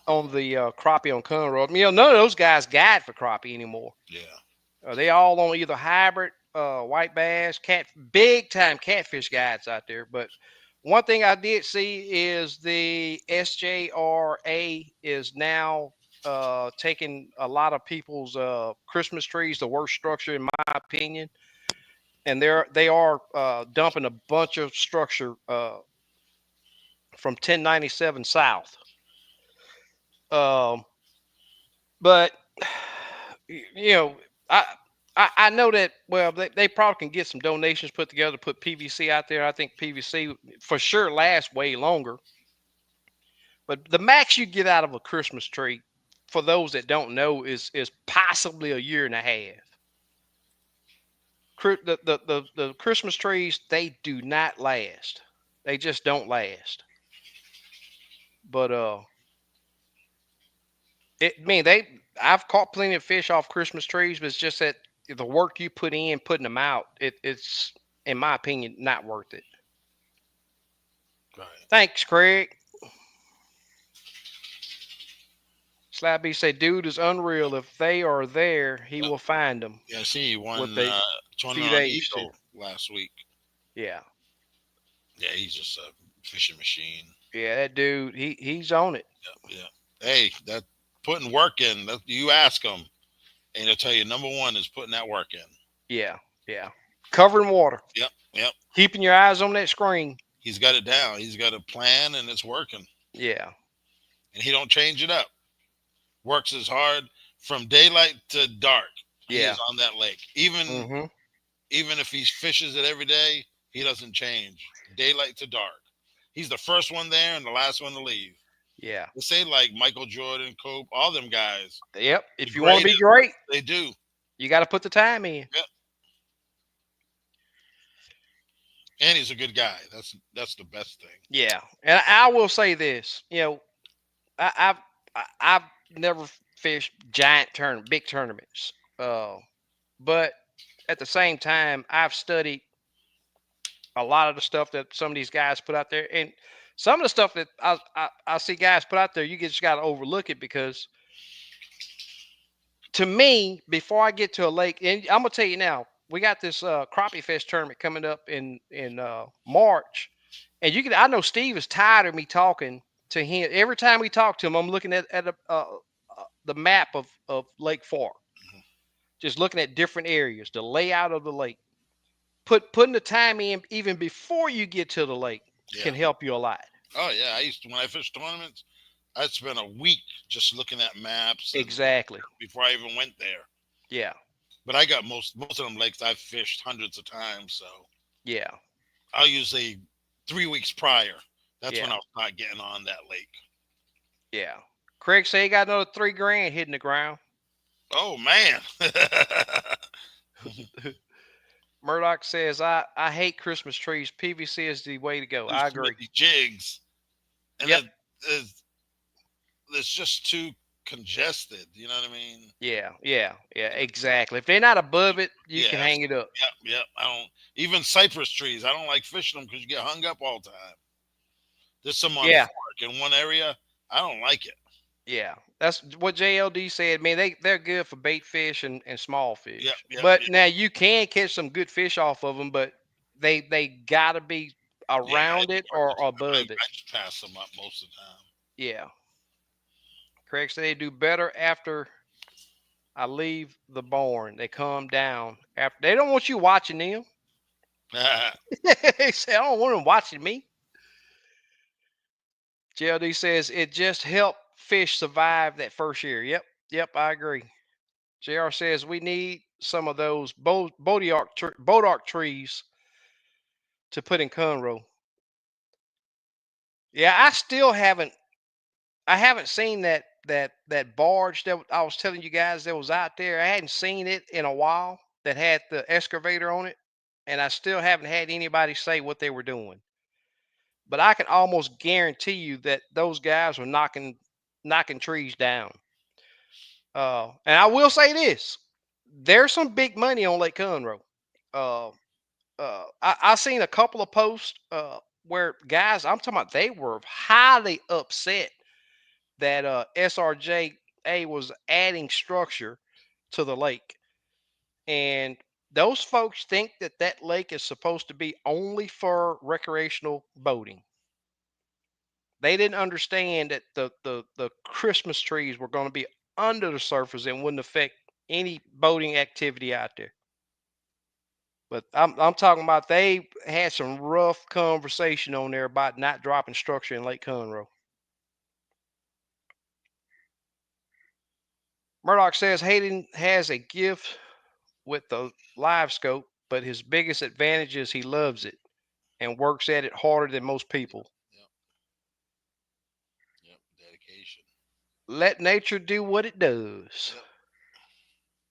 Mm, crappie on Conroe. None of those guys guide for crappie anymore. yeah. They all on either hybrid, white bass, big time catfish guides out there. But one thing I did see is the SJRA is now taking a lot of people's Christmas trees, the worst structure in my opinion, and they are dumping a bunch of structure from 1097 south. Um, but you know, I I know that well they probably can get some donations put together to put PVC out there. I think PVC for sure lasts way longer. But the max you get out of a Christmas tree, for those that don't know, is possibly a year and a half. The Christmas trees, they do not last. They just don't last. But I've caught plenty of fish off Christmas trees, but it's just that the work you put in putting them out, it's in my opinion not worth it. Right. Thanks, Craig. Slabby say, dude is unreal. If they are there, he Yep. will find them. Yeah, I see he With won a few tournament on days too. Eagle last week. Yeah. Yeah, he's just a fishing machine. Yeah, that dude, he's on it. Yeah, yeah. Hey, that putting work in. You ask him, and he'll tell you number one is putting that work in. Yeah, yeah. Covering water. Yep, yep. Keeping your eyes on that screen. He's got it down. He's got a plan, and it's working. Yeah. And he don't change it up. Works as hard from daylight to dark. He Yeah. is on that lake. Even Mm-hmm. even if he fishes it every day, he doesn't change. Daylight to dark. He's the first one there and the last one to leave. Yeah. They say like Michael Jordan, Cope, all them guys. Yep. If The you want to be greatest, great, they do. you got to put the time in. Yep. And he's a good guy. That's the best thing. Yeah. And I will say this, I, I've never fished big tournaments. But at the same time, I've studied a lot of the stuff that some of these guys put out there, and some of the stuff that I see guys put out there, you just got to overlook it because to me, before I get to a lake, and I'm gonna tell you now, we got this crappie fish tournament coming up in March, and you can. I know Steve is tired of me talking to him. Every time we talk to him, I'm looking at the map of Lake Fork, just looking at different areas, the layout of the lake. Putting the time in even before you get to the lake Yeah. can help you a lot. Oh yeah. I used to when I fished tournaments, I'd spend a week just looking at maps and Exactly. before I even went there. Yeah. But I got most of them lakes I've fished hundreds of times, so Yeah. I'll usually 3 weeks prior. That's when Yeah. I'll start getting on that lake. Yeah. Craig say he got another 3 grand hitting the ground. Oh man. Murdoch says, I hate Christmas trees. PVC is the way to go. These I too agree. many jigs, and Yep. it's just too congested. You know what I mean? Yeah. Yeah. Yeah. Exactly. If they're not above it, you Yeah, can hang it up. yep. I don't even cypress trees. I don't like fishing them because you get hung up all the time. There's some on Yeah. Fork in one area. I don't like it. Yeah. That's what JLD said. Man, they're good for bait fish and small Yep, fish. yep, But yep. now you can catch some good fish off of them, but they gotta be Yeah, around it or above it. I just pass them up most of the Yeah. Craig said they do better after I leave the barn. They calm down after. They don't want you watching them. time. He said, I don't want them watching me. JLD says it just helped fish survive that first year. Yep. Yep. I agree. JR says we need some of those bodark trees to put in Conroe. Yeah, I haven't seen that barge that I was telling you guys that was out there. I hadn't seen it in a while that had the excavator on it, and I still haven't had anybody say what they were doing. But I can almost guarantee you that those guys were knocking trees down. And I will say this: there's some big money on Lake Conroe. Uh, I seen a couple of posts where guys, I'm talking about, they were highly upset that SRJA was adding structure to the lake, and those folks think that that lake is supposed to be only for recreational boating. They didn't understand that the Christmas trees were going to be under the surface and wouldn't affect any boating activity out there. But I'm talking about they had some rough conversation on there about not dropping structure in Lake Conroe. Murdoch says Hayden has a gift with the live scope, but his biggest advantage is he loves it and works at it harder than most people. Yep, yep. Dedication. Let nature do what it does. Yep.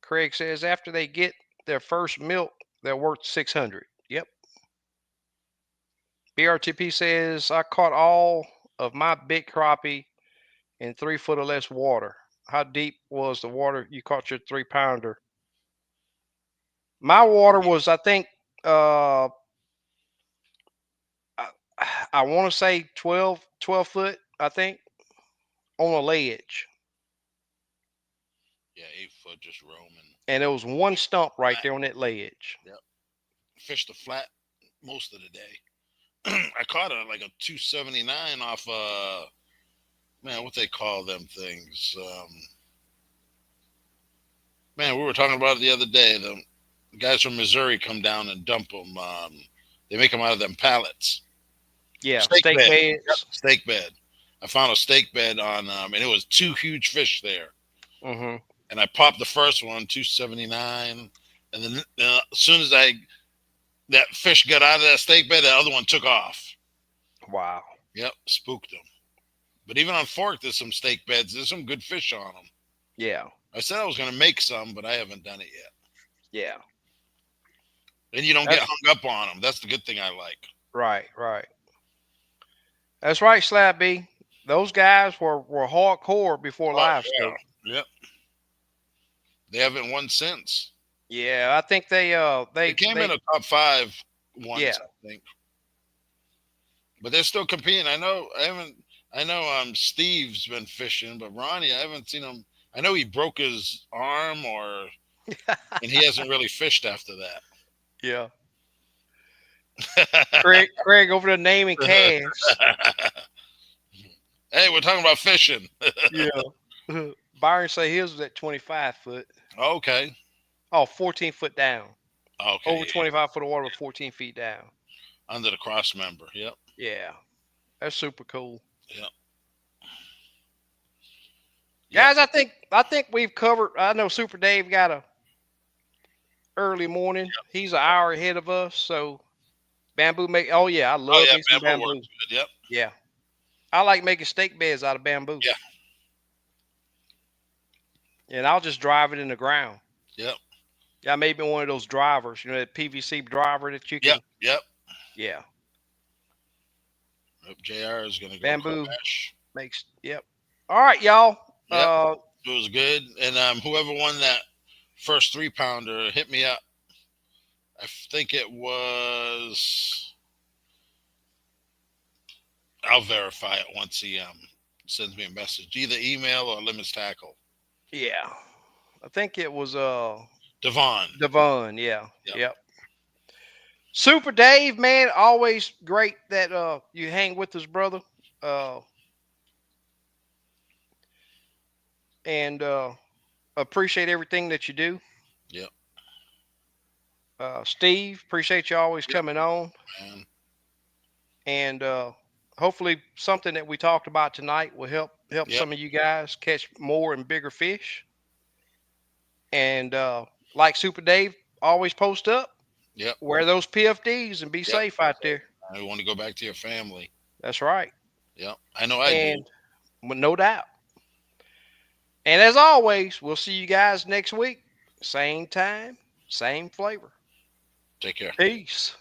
Craig says after they get their first milk, they're worth 600. Yep. BRTP says I caught all of my big crappie in 3 foot or less water. How deep was the water you caught your 3 pounder? My water was, I think, I, I want to say 12 foot, I think, on a ledge. Yeah, 8 foot just roaming. And there was one stump right Flat. there on that ledge. Yep. Fished the flat most of the day. I caught like a 279 off man, what they call them things. Man, we were talking about it the other day. The guys from Missouri come down and dump them. They make them out of them pallets. Yeah, Steak steak bed. Yep, beds. steak bed. I found a steak bed on, and it was two huge fish there. Mm-hmm. And I popped the first one, 279, and then as soon as that fish got out of that steak bed, the other one took off. Wow. Yep, spooked them. But even on Fork, there's some steak beds. There's some good fish on them. Yeah. I said I was going to make some, but I haven't done it yet. Yeah. And you don't get That's hung up on them. That's the good thing I like. right. Right. That's right, Slab B. Those guys were hardcore before Oh live scope. yeah, yep. They haven't won since. Yeah, I think They came in they a top five yeah. once, I think, but they're still competing. I know. I haven't. I know. Steve's been fishing, but Ronnie, I haven't seen him. I know he broke his arm, and he hasn't really fished after Yeah. that. Craig over there naming calves. Hey, we're talking about fishing. Yeah. Byron say his was at 25 foot. Okay. Oh, 14 foot down. Okay. Over 25 foot of water with 14 feet down. Under the cross member. Yep. Yeah. That's super cool. Yep. Yep. Guys, I think we've covered. I know Super Dave got a early morning. He's an hour ahead of us, so bamboo make. Oh yeah, I Oh love yeah, me some bamboo bamboo. works good. Yep. Yeah, I like making steak beds out of bamboo, Yeah. and I'll just drive it in the ground. Yep. Yeah, maybe one of those drivers, that PVC driver that you Yep. can. Yep. Yeah, Yep. Jr. is gonna go bamboo crash. makes. Yep. All right, y'all. Yep. It was good. And whoever won that first 3 pounder hit me up. I think it was. I'll verify it once he sends me a message, either email or Limits Tackle. Yeah, I think it was Devon. Devon. Yeah. Yep. Yep. Super Dave, man, always great that you hang with us, brother. Uh, and appreciate everything that you do. Yep. Steve, appreciate you always Yep. coming on. Man. And hopefully something that we talked about tonight will help Yep. some of you guys catch more and bigger fish. And like Super Dave, always post up, Yep. wear those PFDs, and be Yep. safe out there. I want to go back to your family. That's right. Yep. I know I do. And no doubt. And as always, we'll see you guys next week. Same time, same flavor. Take care. Peace.